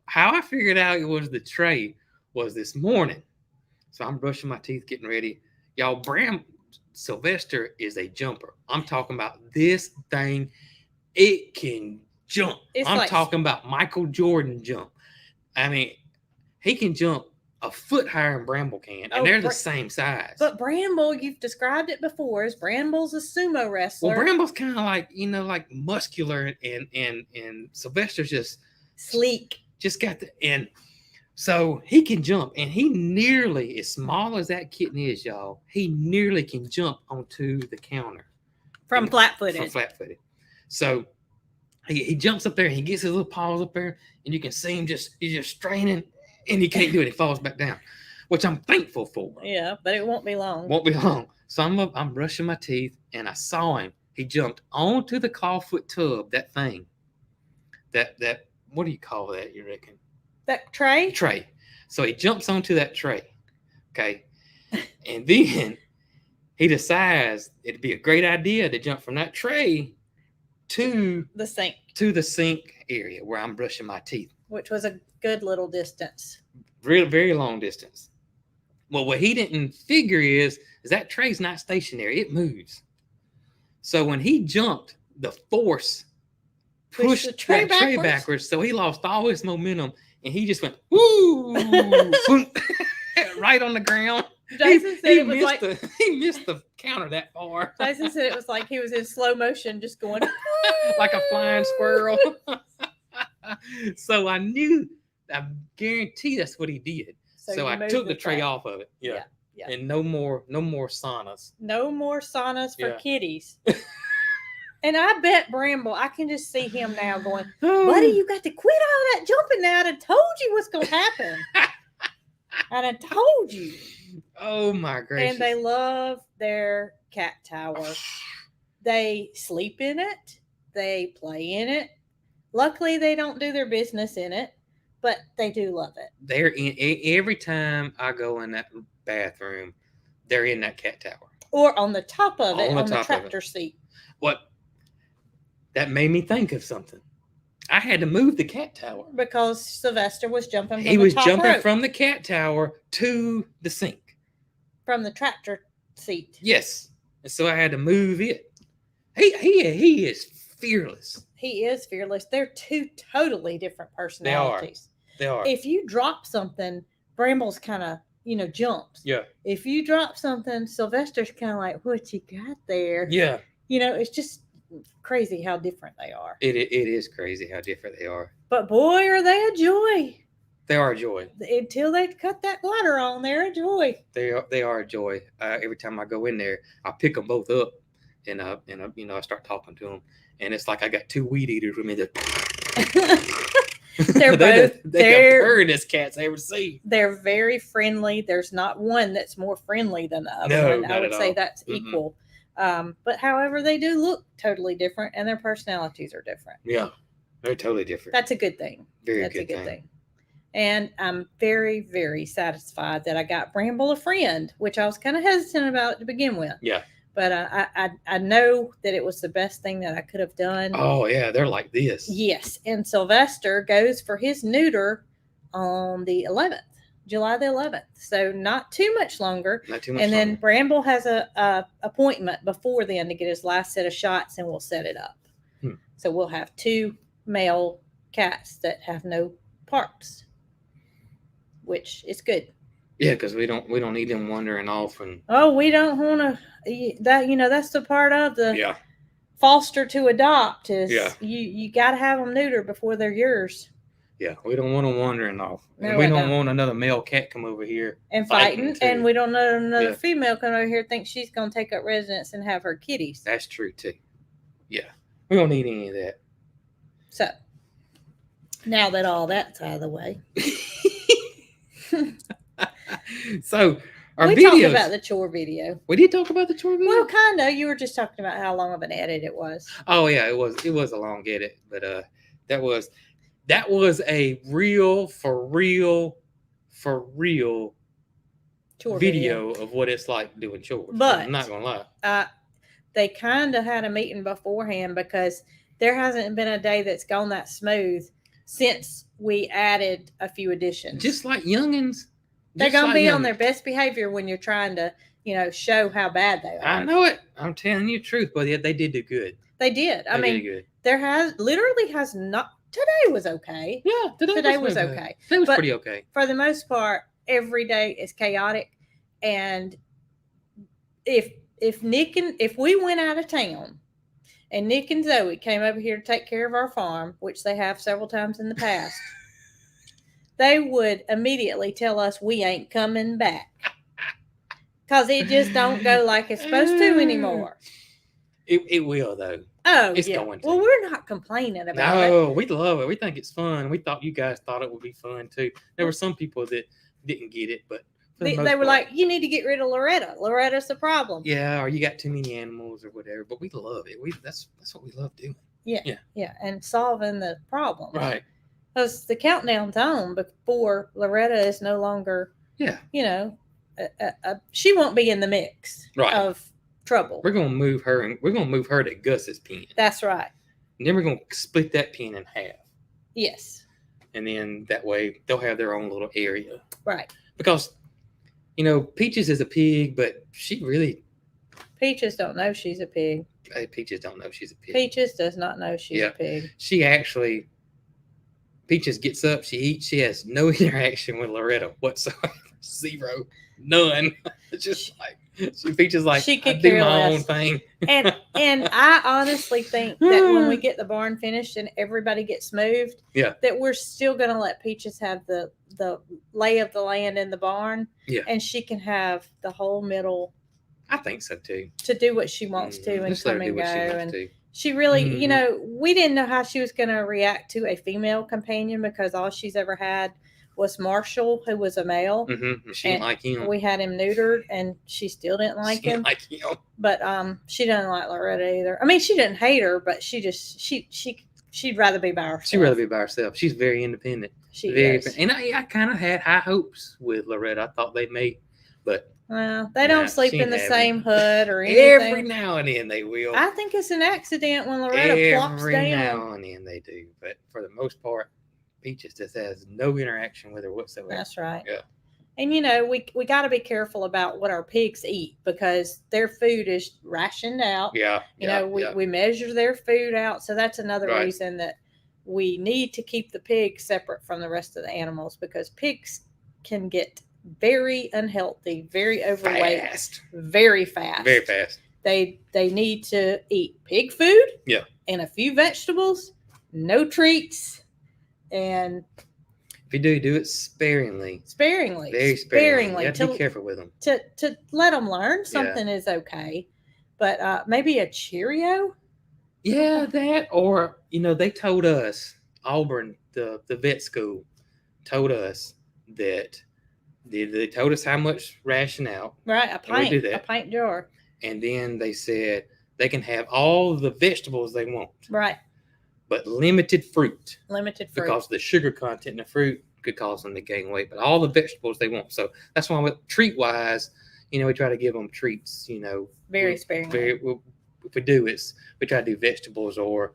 how I figured out it was the tray was this morning. So I'm brushing my teeth, getting ready. Y'all, Sylvester is a jumper. I'm talking about this thing. It can jump. I'm talking about Michael Jordan jump. I mean, he can jump a foot higher than Bramble can, and they're the same size. But Bramble, you've described it before, as Bramble's a sumo wrestler. Well, Bramble's kind of like, like muscular, and Sylvester's just sleek. Just got and so he can jump, and he nearly, as small as that kitten is, y'all, he nearly can jump onto the counter. From flat-footed. So he jumps up there, and he gets his little paws up there, and you can see him he's just straining, and he can't do it. He falls back down, which I'm thankful for. Yeah, but it won't be long. So I'm brushing my teeth, and I saw him. He jumped onto the clawfoot tub, that thing. That what do you call that, you reckon? That tray? Tray. So he jumps onto that tray. Okay. And then he decides it'd be a great idea to jump from that tray to the sink. To the sink area where I'm brushing my teeth. Which was a good little distance. Very, very long distance. Well, what he didn't figure is that tray's not stationary. It moves. So when he jumped, the force pushed the tray backwards. So he lost all his momentum, and he just went, woo, right on the ground. Jason said it was he missed the counter that far. Jason said it was like he was in slow motion, just going like a flying squirrel. So I guarantee that's what he did. So I took the tray off of it. Yeah. And no more saunas. No more saunas for kitties. And I bet Bramble, I can just see him now going, buddy, you got to quit all that jumping now. I done told you what's going to happen. I done told you. Oh, my gracious. And they love their cat tower. They sleep in it. They play in it. Luckily, they don't do their business in it, but they do love it. They're in every time I go in that bathroom, they're in that cat tower. Or on the top of it, on the tractor seat. What? That made me think of something. I had to move the cat tower. Because Sylvester was jumping from He was jumping from the cat tower to the sink. From the tractor seat. Yes. And so I had to move it. He is fearless. He is fearless. They're two totally different personalities. They are. If you drop something, Bramble's kind of, jumps. Yeah. If you drop something, Sylvester's kind of like, what you got there? Yeah. It's just crazy how different they are. It is crazy how different they are. But boy, are they a joy. They are a joy. Until they cut that glider on, they're a joy. They are a joy. Every time I go in there, I pick them both up, and I start talking to them, and it's like I got two weed eaters with me. They're both they're the purriest cats I ever see. They're very friendly. There's not one that's more friendly than the other No, one. not I would at say all. that's equal. But however, they do look totally different, and their personalities are different. Yeah, they're totally different. That's a good thing. That's a good thing. And I'm very, very satisfied that I got Bramble a friend, which I was kind of hesitant about to begin with. Yeah. But I know that it was the best thing that I could have done. Oh, yeah, they're like this. Yes. And Sylvester goes for his neuter on the 11th, July the 11th. So not too much longer. Not too much And then longer. Bramble has a appointment before then to get his last set of shots, and we'll set it up. So we'll have 2 male cats that have no parts, which is good. Yeah, because we don't need them wandering off and. Oh, we don't want to. That's the part of the Yeah. foster to adopt is Yeah. you got to have them neutered before they're yours. Yeah, we don't want them wandering off. No, And we I don't don't. want another male cat come over here. And Fighting, fighting, too. and we don't know another Yeah. female come over here think she's going to take up residence and have her kitties. That's true, too. Yeah. We don't need any of that. So, now that all that's out of the way, So, our we videos. talked about the chore video. We did talk about the chore video? Well, kind of. You were just talking about how long of an edit it was. Oh, yeah, it was a long edit, but that was a for real Chore video of what it's like doing chores. But I'm not gonna lie. They kind of had a meeting beforehand because there hasn't been a day that's gone that smooth since we added a few additions. Just like youngins. They're going to be on their best behavior when you're trying to, show how bad they are. I know it. I'm telling you the truth, but they did do good. They did. I They mean, did good. there has not. Today was okay. Yeah, Today was okay. It was But pretty okay. For the most part, every day is chaotic. And if we went out of town and Nick and Zoe came over here to take care of our farm, which they have several times in the past, they would immediately tell us we ain't coming back. Because it just don't go like it's supposed to anymore. It will, though. Oh, It's yeah. going to. Well, we're not complaining about it. No, we love it. We think it's fun. We thought you guys thought it would be fun, too. There were some people that didn't get it, but for the They most were part, like, you need to get rid of Loretta. Loretta's the problem. yeah, or you got too many animals or whatever. But we love it. That's what we love doing. Yeah, and solving the problem. Right. Because the countdown's on before Loretta is no longer, yeah, she won't be in the mix of trouble. We're gonna move her, and we're gonna move her to Gus's pen. That's right. And then we're gonna split that pen in half. Yes. And then that way they'll have their own little area. Right. Because, Peaches is a pig, but Peaches don't know she's a pig. Peaches don't know she's a pig. Peaches does not know she's a pig. Peaches gets up, she eats, she has no interaction with Loretta whatsoever. Zero. None. It's just Peaches like, she could I do care my less. own thing. And I honestly think that when we get the barn finished and everybody gets moved, that we're still going to let Peaches have the lay of the land in the barn. Yeah. And she can have the whole middle. I think so too. To do what she wants to and Just let come her and do go. what she wants And to. she really, we didn't know how she was going to react to a female companion because all she's ever had was Marshall, who was a male. Mm-hmm. She didn't like him. We had him neutered, and she still didn't like him. But she didn't like Loretta either. I mean, she didn't hate her, but she'd rather be by herself. She'd rather be by herself. She's very independent. She is. And I kind of had high hopes with Loretta. I thought they may, but well, they don't sleep in the same hood or anything. Every now and then they will. I think it's an accident when Loretta plops down. Every now and then they do, but for the most part, Peaches just has no interaction with her whatsoever. That's right. Yeah. And we got to be careful about what our pigs eat because their food is rationed out. Yeah. We measure their food out, so that's another reason that we need to keep the pigs separate from the rest of the animals because pigs can get very unhealthy, very overweight, very fast. Very fast. They need to eat pig food. Yeah. And a few vegetables, no treats. And If you do it sparingly. Sparingly. Very sparingly. You have to be careful with them. To let them learn something is okay. But maybe a Cheerio? Yeah, that. Or, they told us, Auburn, the vet school, told us that they told us how much ration out. Right, a pint jar. And then they said they can have all the vegetables they want. Right. But limited fruit. Because the sugar content in the fruit could cause them to gain weight. But all the vegetables they want. So that's why treat-wise, we try to give them treats, very sparingly. If we do, we try to do vegetables or,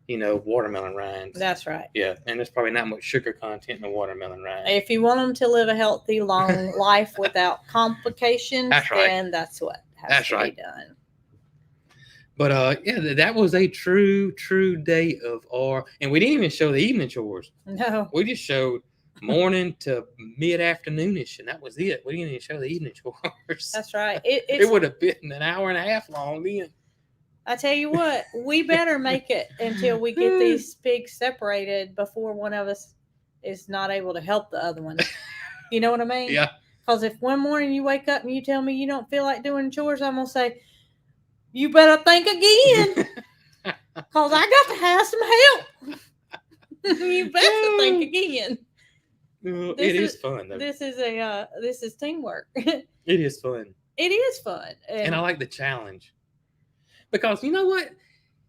watermelon rinds. That's right. Yeah, and there's probably not much sugar content in the watermelon rind. If you want them to live a healthy, long life without complications, then that's what has to be done. But that was a true day of and we didn't even show the evening chores. No. We just showed morning to mid-afternoonish, and that was it. We didn't even show the evening chores. That's right. It would have been an hour and a half long then. I tell you what, we better make it until we get these pigs separated before one of us is not able to help the other one. You know what I mean? Yeah. Because if one morning you wake up and you tell me you don't feel like doing chores, I'm going to say, you better think again. Because I got to have some help. You better think again. It is fun, though. This is teamwork. It is fun. It is fun. And I like the challenge. Because you know what?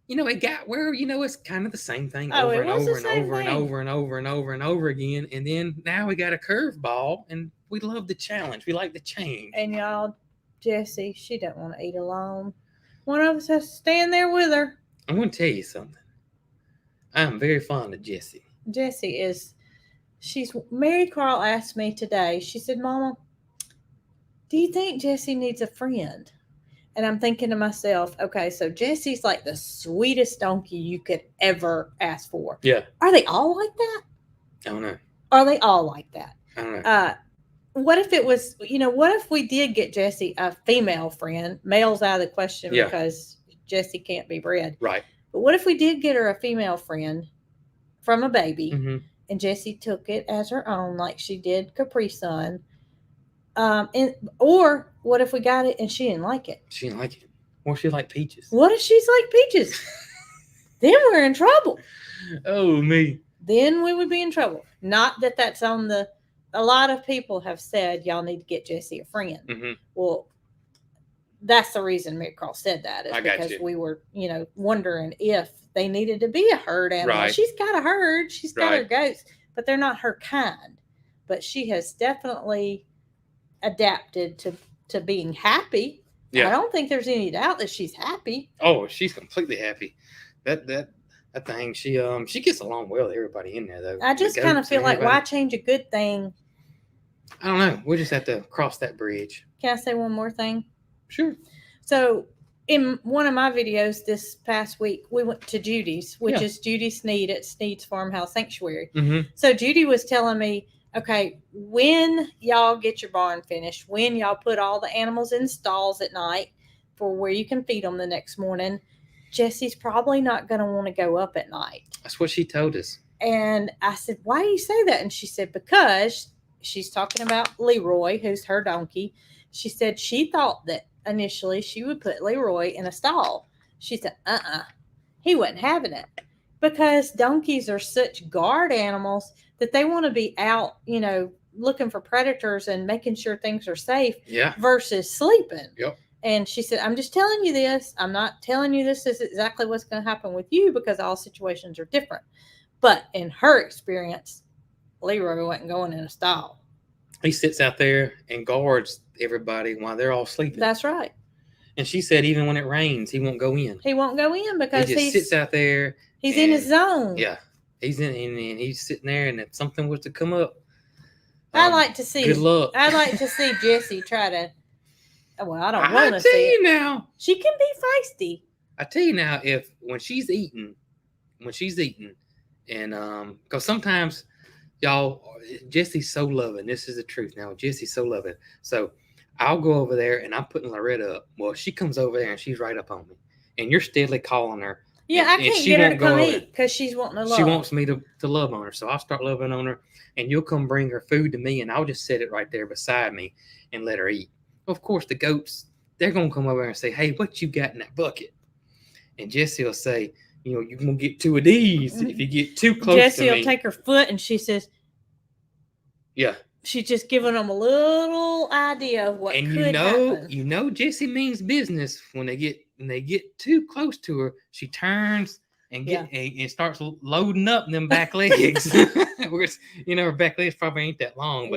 It got where, it's kind of the same thing over and over and over and over and over and over and over again. And then now we got a curveball, and we love the challenge. We like the change. And y'all, Jessie, she doesn't want to eat alone. One of us has to stand there with her. I'm going to tell you something. I'm very fond of Jessie. Mary Carl asked me today, she said, Mama, do you think Jessie needs a friend? And I'm thinking to myself, okay, so Jessie's like the sweetest donkey you could ever ask for. Yeah. Are they all like that? I don't know. Are they all like that? I don't know. What if it was, what if we did get Jessie a female friend? Male's out of the question because Jessie can't be bred. Right. But what if we did get her a female friend from a baby, and Jessie took it as her own, like she did Capri Sun? Or what if we got it and she didn't like it? She didn't like it. Or she liked peaches. What if she's like peaches? Then we're in trouble. Oh, me. Then we would be in trouble. Not that that's on the... A lot of people have said, y'all need to get Jessie a friend. Mm-hmm. Well, that's the reason Mary Carl said that. Is because we were, wondering if they needed to be a herd animal. Right. She's got a herd. She's got her goats. But they're not her kind. But she has definitely adapted to being happy. Yeah. I don't think there's any doubt that she's happy. Oh, she's completely happy. That thing, she gets along well with everybody in there, though. I just kind of feel like, why change a good thing? I don't know. We'll just have to cross that bridge. Can I say one more thing? Sure. So in one of my videos this past week, we went to Judy's, which is Judy Sneed at Sneed's Farmhouse Sanctuary. Mm-hmm. So Judy was telling me, okay, when y'all get your barn finished, when y'all put all the animals in stalls at night for where you can feed them the next morning, Jessie's probably not going to want to go up at night. That's what she told us. And I said, why do you say that? And she said, because she's talking about Leroy, who's her donkey. She said she thought that initially she would put Leroy in a stall. She said, he wasn't having it. Because donkeys are such guard animals that they want to be out, looking for predators and making sure things are safe versus sleeping. Yep. And she said, I'm just telling you this. I'm not telling you this is exactly what's going to happen with you because all situations are different. But in her experience, Leroy wasn't going in a stall. He sits out there and guards everybody while they're all sleeping. That's right. And she said even when it rains, he won't go in. He won't go in because he just sits out there. He's in his zone. Yeah. He's in and he's sitting there, and if something was to come up, I'd like to see. Good luck. I'd like to see Jessie try to. Well, I don't want to see. I tell you now, she can be feisty. I tell you now, when she's eating, and because sometimes y'all, Jessie's so loving. This is the truth. Now Jessie's so loving. So I'll go over there and I'm putting Loretta up. Well, she comes over there and she's right up on me, and you're steadily calling her Yeah, I and can't she get her to won't go come over. eat because she's wanting to love. She wants me to love on her. So I'll start loving on her, and you'll come bring her food to me, and I'll just set it right there beside me and let her eat. Of course, the goats, they're going to come over and say, hey, what you got in that bucket? And Jesse will say, you're going to get 2 of these if you get too close Jessie to me. will take her foot and she says, yeah. She's just giving them a little idea of what and could happen. Jesse means business when they get too close to her. She turns and and starts loading up them back legs. Her back legs probably ain't that long,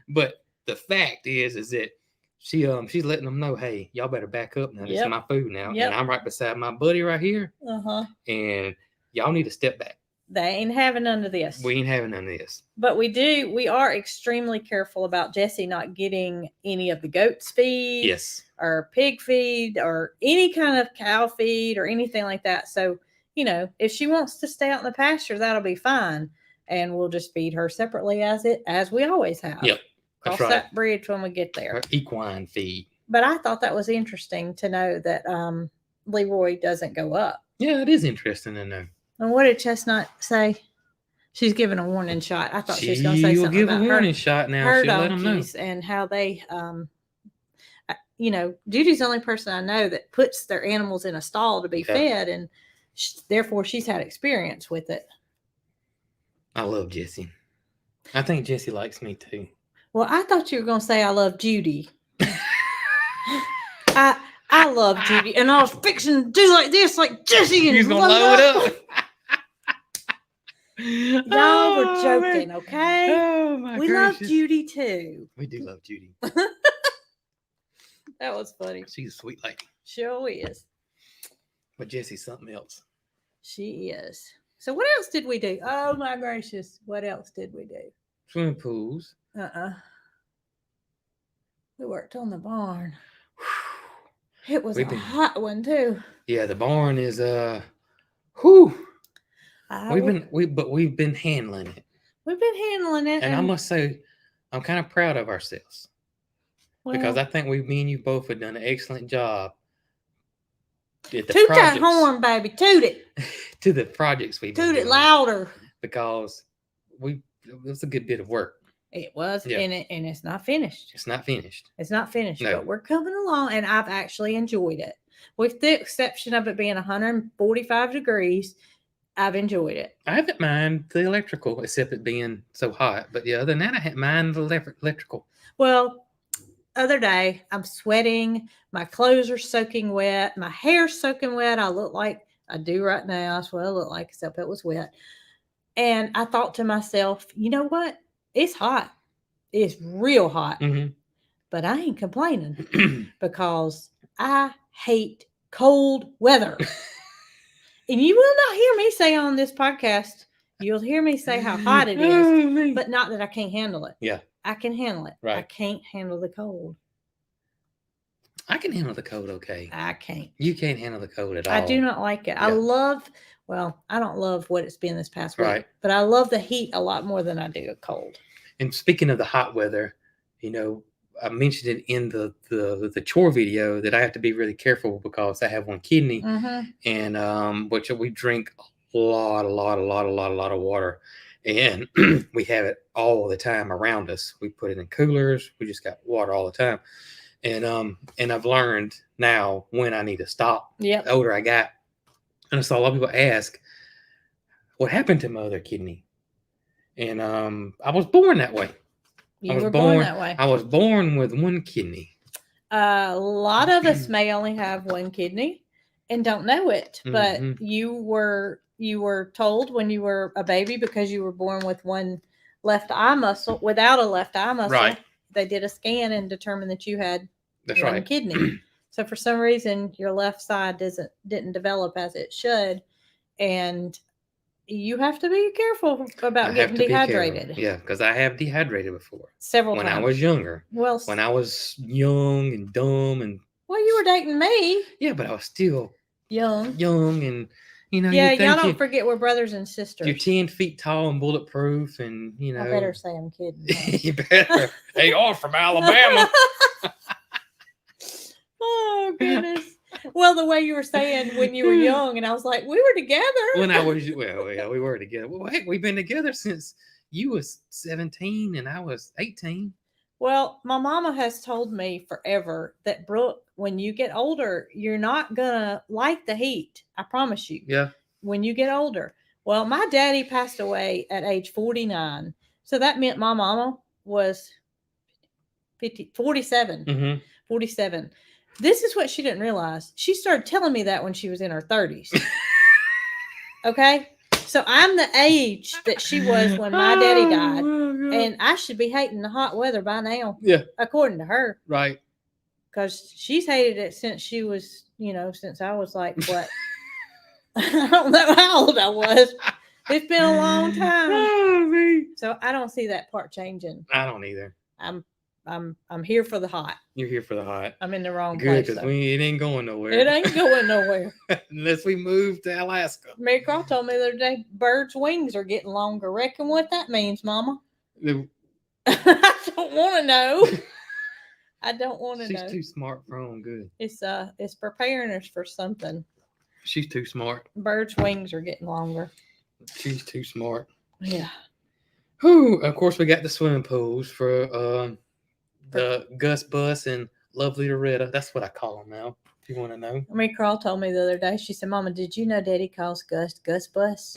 but the fact is that she's letting them know, hey, y'all better back up now. This is my food now, and I'm right beside my buddy right here. And y'all need to step back. They ain't having none of this. We ain't having none of this. But we are extremely careful about Jessie not getting any of the goat's feed. Yes. Or pig feed or any kind of cow feed or anything like that. So, if she wants to stay out in the pasture, that'll be fine. And we'll just feed her separately as we always have. Yep. Cross that bridge when we get there. Her equine feed. But I thought that was interesting to know that Leroy doesn't go up. Yeah, it is interesting to know. And what did Chestnut say? She's giving a warning shot. I thought she was going to say something give about a warning shot now. Her She'll let them know. And how they, Judy's the only person I know that puts their animals in a stall to be fed, and therefore she's had experience with it. I love Jessie. I think Jessie likes me too. Well, I thought you were going to say I love Judy. I love Judy, and I was fixing to do like this, like Jessie, and he's gonna load up. Y'all were joking, okay? Oh my we gracious. love Judy too. We do love Judy. That was funny. She's a sweet lady. Sure is. But Jessie's something else. She is. So what else did we do? Oh my gracious. What else did we do? Swimming pools. We worked on the barn. It was hot one too. Yeah, the barn is we've been handling it. We've been handling it. And I must say, I'm kind of proud of ourselves. Because I think me and you both have done an excellent job. Toot that horn, baby. Toot it. To the projects we've Toot it louder. Because it was a good bit of work. It was, and it's not finished. It's not finished. It's not finished, no. But we're coming along, and I've actually enjoyed it. With the exception of it being 145 degrees, I've enjoyed it. I haven't minded the electrical, except it being so hot. But other than that, I haven't minded the electrical. Well, other day, I'm sweating. My clothes are soaking wet. My hair's soaking wet. I look like I do right now. That's what I look like, except it was wet. And I thought to myself, you know what? It's hot. It's real hot. Mm-hmm. But I ain't complaining because I hate cold weather. And you will not hear me say on this podcast, you'll hear me say how hot it is, but not that I can't handle it. Yeah. I can handle it. Right. I can't handle the cold. I can handle the cold okay. I can't. You can't handle the cold at all. I do not like it. Yeah. I don't love what it's been this past week, but I love the heat a lot more than I do a cold. And speaking of the hot weather, I mentioned it in the chore video that I have to be really careful because I have one kidney, and which we drink a lot of water, and we have it all the time around us. We put it in coolers. We just got water all the time, and I've learned now when I need to stop. Yeah. The older I got, and I saw a lot of people ask, "What happened to my other kidney?" And I was born that way. You were born that way. I was born with one kidney. A lot of us may only have one kidney and don't know it, but you were told when you were a baby because you were born with one left eye muscle, without a left eye muscle. Right. They did a scan and determined that you had That's one right. kidney. So for some reason, your left side didn't develop as it should, and you have to be careful about getting dehydrated. Yeah, because I have dehydrated before. Several times. When I was younger. Well, when I was young and dumb and. Well, you were dating me. Yeah, but I was still young and Yeah, y'all don't forget we're brothers and sisters. You're 10 feet tall and bulletproof, and I better say I'm kidding. You better. They are from Alabama. Oh goodness. Well, the way you were saying when you were young, and I was like, we were together. When I was, well, yeah, we were together. Well, heck, we've been together since you was 17 and I was 18. Well, my mama has told me forever that Brooke, when you get older, you're not gonna like the heat. I promise you. Yeah. When you get older. Well, my daddy passed away at age 49. So that meant my mama was 47. Mm-hmm. 47. This is what she didn't realize. She started telling me that when she was in her 30s. Okay? So I'm the age that she was when my daddy died. And I should be hating the hot weather by now. Yeah. According to her. Right. Because she's hated it since she was, since I was like, what? I don't know how old I was. It's been a long time. Oh, me. So I don't see that part changing. I don't either. I'm here for the hot. You're here for the hot. I'm in the wrong Good, place. because it ain't going nowhere. It ain't going nowhere. Unless we move to Alaska. Mary Carl told me the other day, birds' wings are getting longer. Reckon what that means, Mama? I don't want to know. I don't want to know. She's too smart for her own good. It's preparing us for something. She's too smart. Birds' wings are getting longer. She's too smart. Yeah. Whew. Of course, we got the swimming pools for the Gus Bus and Lovely Loretta. That's what I call them now, if you want to know. Mary Carl told me the other day, she said, Mama, did you know Daddy calls Gus Bus?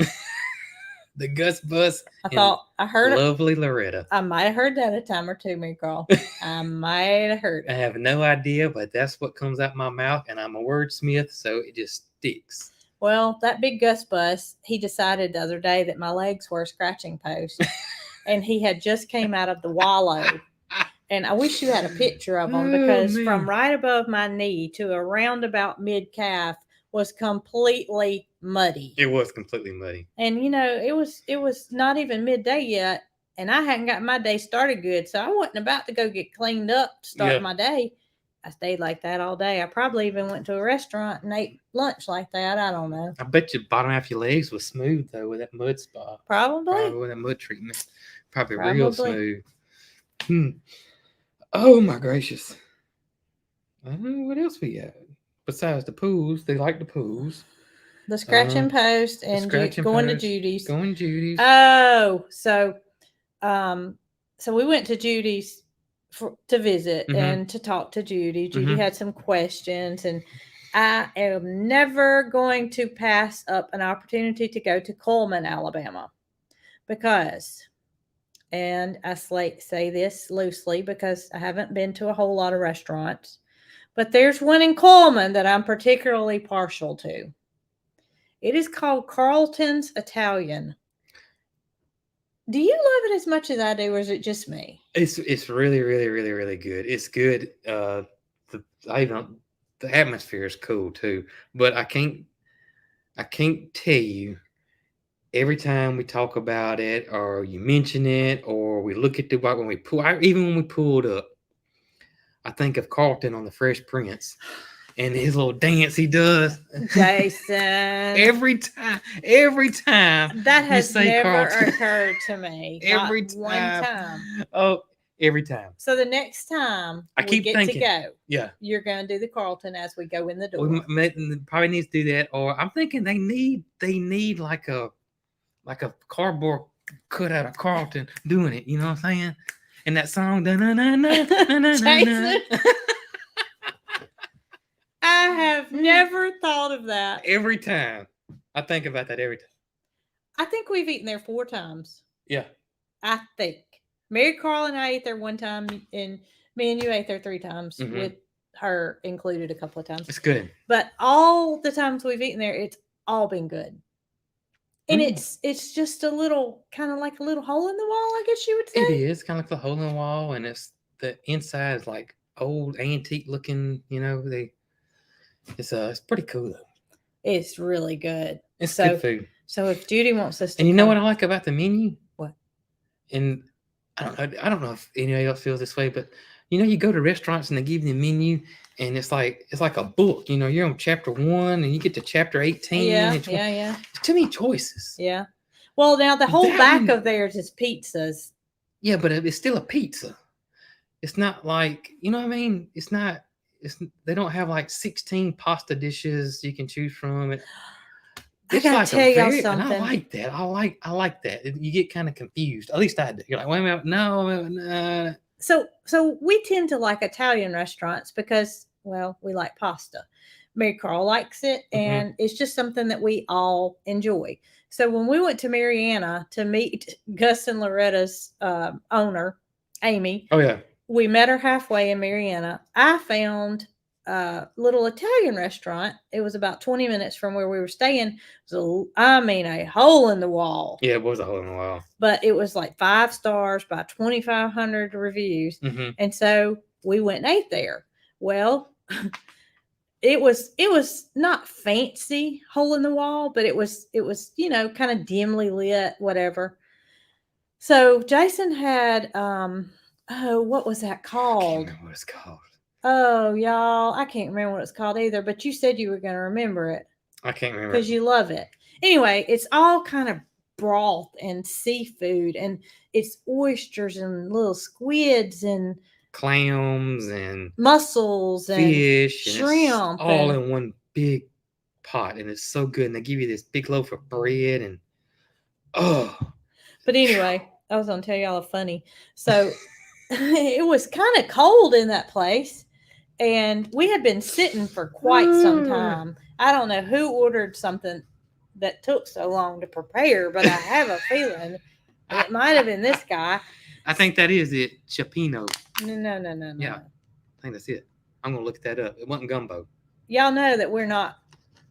The Gus Bus. I heard Lovely Loretta. I might have heard that a time or two, Mary Carl. I might have heard it. I have no idea, but that's what comes out my mouth, and I'm a wordsmith, so it just sticks. Well, that big Gus Bus, he decided the other day that my legs were a scratching post, and he had just came out of the wallow. And I wish you had a picture of him, because from right above my knee to around about mid-calf was completely muddy. It was completely muddy. And, it was not even midday yet, and I hadn't got my day started good, so I wasn't about to go get cleaned up to start my day. I stayed like that all day. I probably even went to a restaurant and ate lunch like that. I don't know. I bet your bottom half of your legs was smooth, though, with that mud spot. Probably with that mud treatment. Probably real smooth. Oh, my gracious. What else we got? Besides the pools, they like the pools. The scratching post and going to Judy's. Going to Judy's. Oh, so we went to Judy's to visit and to talk to Judy. Judy had some questions, and I am never going to pass up an opportunity to go to Coleman, Alabama, because, and I say this loosely because I haven't been to a whole lot of restaurants, but there's one in Coleman that I'm particularly partial to. It is called Carlton's Italian. Do you love it as much as I do, or is it just me? It's really, really, really, really good. It's good. The atmosphere is cool too. But I can't tell you, every time we talk about it or you mention it or we look at the when we pulled up, I think of Carlton on the Fresh Prince. And his little dance he does, Jason. every time. That has never occurred to me. Every time. One time. Oh, every time. So the next time I keep thinking, to go, yeah, you're going to do the Carlton as we go in the door. We probably needs to do that, or I'm thinking they need like a cardboard cut out of Carlton doing it. You know what I'm saying? And that song, Jason. I have never thought of that. Every time. I think about that every time. I think we've eaten there 4 times. Yeah. I think. Mary Carl and I ate there one time, and me and you ate there 3 times, with her included a couple of times. It's good. But all the times we've eaten there, it's all been good. And it's just a little, kind of like a little hole in the wall, I guess you would say. It is kind of like the hole in the wall, and it's the inside is like old antique looking, it's pretty cool though. It's really good. It's good food. So if Judy wants us to, and you know what I like about the menu? What? And I don't know if anybody else feels this way, but you go to restaurants and they give you the menu, and it's like a book. You're on chapter 1 and you get to chapter 18. Yeah. Too many choices. Yeah. Well, now the whole back of theirs is pizzas. Yeah, but it's still a pizza. It's not like, you know what I mean? It's not they don't have like 16 pasta dishes you can choose from. I It's gotta like tell a y'all very, and I something. like that. I like that. You get kind of confused. At least I do. You're like, wait a minute, no. So we tend to like Italian restaurants because, well, we like pasta. Mary Carl likes it, and it's just something that we all enjoy. So when we went to Mariana to meet Gus and Loretta's owner, Amy, Oh yeah. we met her halfway in Mariana. I found a little Italian restaurant. It was about 20 minutes from where we were staying. So, I mean, a hole in the wall. Yeah, it was a hole in the wall. But it was like 5 stars by 2,500 reviews. Mm-hmm. And so we went and ate there. Well, it was not fancy hole in the wall, but it was kind of dimly lit, whatever. So Jason had what was that I can't called? remember what it's called. Oh, y'all, I can't remember what it's called either, but you said you were going to remember it I can't remember. because you love it. Anyway, it's all kind of broth and seafood, and it's oysters and little squids and Clams and mussels and fish and shrimp it's all and- in one big pot, and it's so good. And they give you this big loaf of bread, and But anyway, I was going to tell y'all a funny. So it was kind of cold in that place, and we had been sitting for quite some time. I don't know who ordered something that took so long to prepare, but I have a feeling it might have been this guy. I think that is it. Chipino. No. Yeah. I think that's it. I'm gonna look that up. It wasn't gumbo. Y'all know that we're not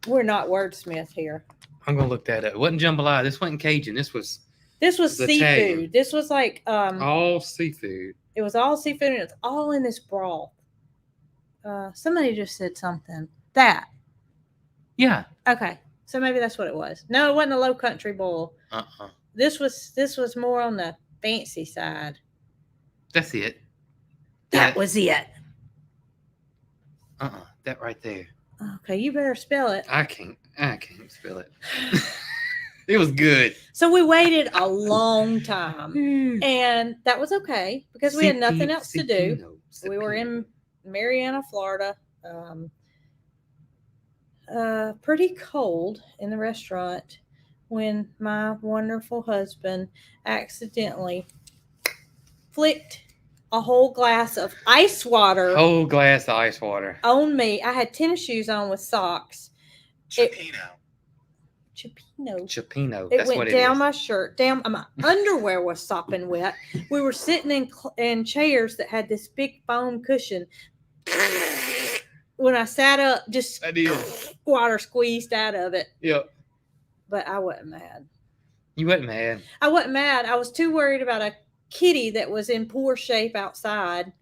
wordsmith here. I'm gonna look that up. It wasn't jambalaya. This wasn't Cajun. This was seafood. Italian. This was like all seafood. It was all seafood, and it's all in this broth. Somebody just said something. That. Yeah. Okay. So maybe that's what it was. No, it wasn't a low country boil. This was more on the fancy side. That's it. That was it. That right there. Okay, you better spell it. I can't spell it. It was good. So we waited a long time, and that was okay because we had nothing else to do. We were in Mariana, Florida. Pretty cold in the restaurant when my wonderful husband accidentally flicked a whole glass of ice water. Whole glass of ice water. On me. I had tennis shoes on with socks. Chipino. That's It what went it down is. my shirt. Down my underwear was sopping wet. We were sitting in chairs that had this big foam cushion. When I sat up, just water squeezed out of it. Yep. But I wasn't mad. You wasn't mad. I wasn't mad. I was too worried about a kitty that was in poor shape outside,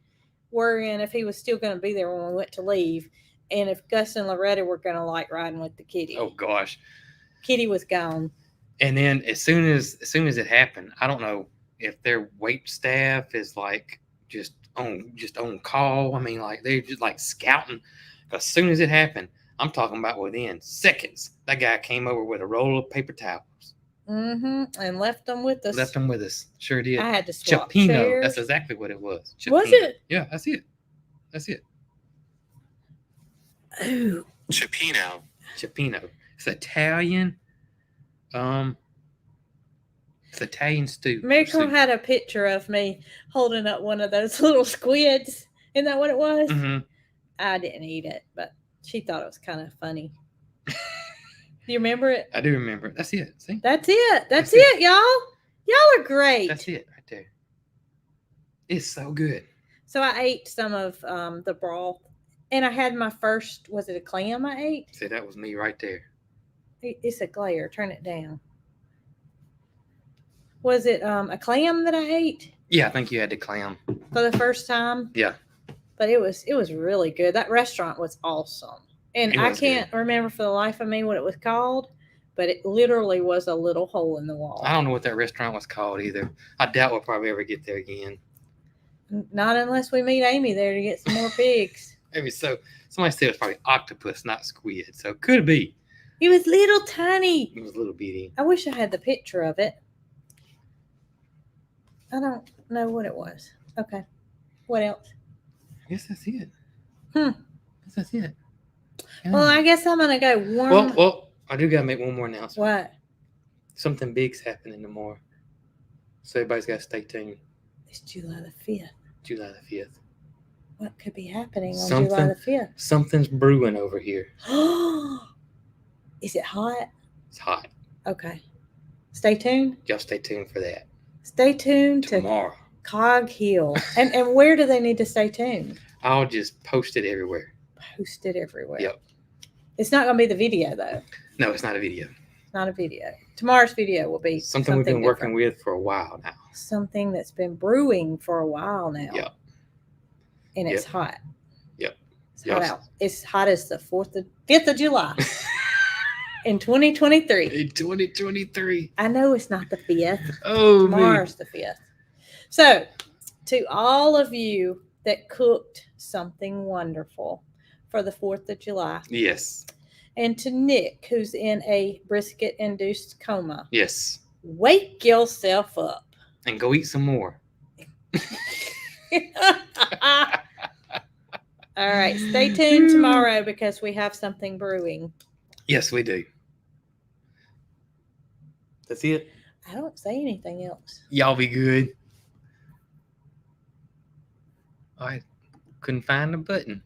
worrying if he was still going to be there when we went to leave, and if Gus and Loretta were going to like riding with the kitty. Oh gosh. Kitty was gone. And then as soon as it happened, I don't know if their wait staff is like just on call. I mean, like they're just like scouting. As soon as it happened, I'm talking about within seconds, that guy came over with a roll of paper towels. And left them with us. Left them with us. Sure did. I had to swap Chipino. chairs. That's exactly what it was. Chipino. Was it? Yeah, that's it. Ooh. Chipino. It's Italian. It's Italian stew. Miracle had a picture of me holding up one of those little squids. Isn't that what it was? Mm-hmm. I didn't eat it, but she thought it was kind of funny. Do you remember it? I do remember it. That's it. See? That's it, y'all. Y'all are great. That's it right there. It's so good. So I ate some of the broth, and I had my first, was it a clam I ate? See, that was me right there. It's a glare. Turn it down. Was it a clam that I ate? Yeah, I think you had the clam. For the first time? Yeah. But it was really good. That restaurant was awesome. And I can't remember for the life of me what it was called, but it literally was a little hole in the wall. I don't know what that restaurant was called either. I doubt we'll probably ever get there again. Not unless we meet Amy there to get some more pigs. Maybe so. Somebody said it was probably octopus, not squid. So it could be. It was little tiny. It was a little bitty. I wish I had the picture of it. I don't know what it was. Okay. What else? I guess that's it. That's it. Yeah. Well, I guess I'm gonna go warm. well, I do gotta make one more announcement. What? Something big's happening tomorrow, so everybody's gotta stay tuned. It's July the 5th. July the 5th. What could be happening on Something- July the 5th? Something's brewing over here. Is it hot? It's hot. Okay. Stay tuned. Y'all stay tuned for that Stay tuned to tomorrow. Cog Hill. And where do they need to stay tuned? I'll just post it everywhere. Post it everywhere. Yep. It's not going to be the video, though. No, it's not a video. Not a video. Tomorrow's video will be Something we've been working with for a while now. Something that's been brewing for a while now. Yep. And it's Yep. hot. Yep. It's Y'all hot out. It's hot as the 5th of July in 2023. In 2023. I know it's not the 5th. Oh, man. Tomorrow's the 5th. So, to all of you that cooked something wonderful for the 4th of July, Yes. and to Nick, who's in a brisket-induced coma, Yes. wake yourself up. And go eat some more. All right, stay tuned tomorrow because we have something brewing. Yes, we do. That's it. I don't say anything else. Y'all be good. I couldn't find the button.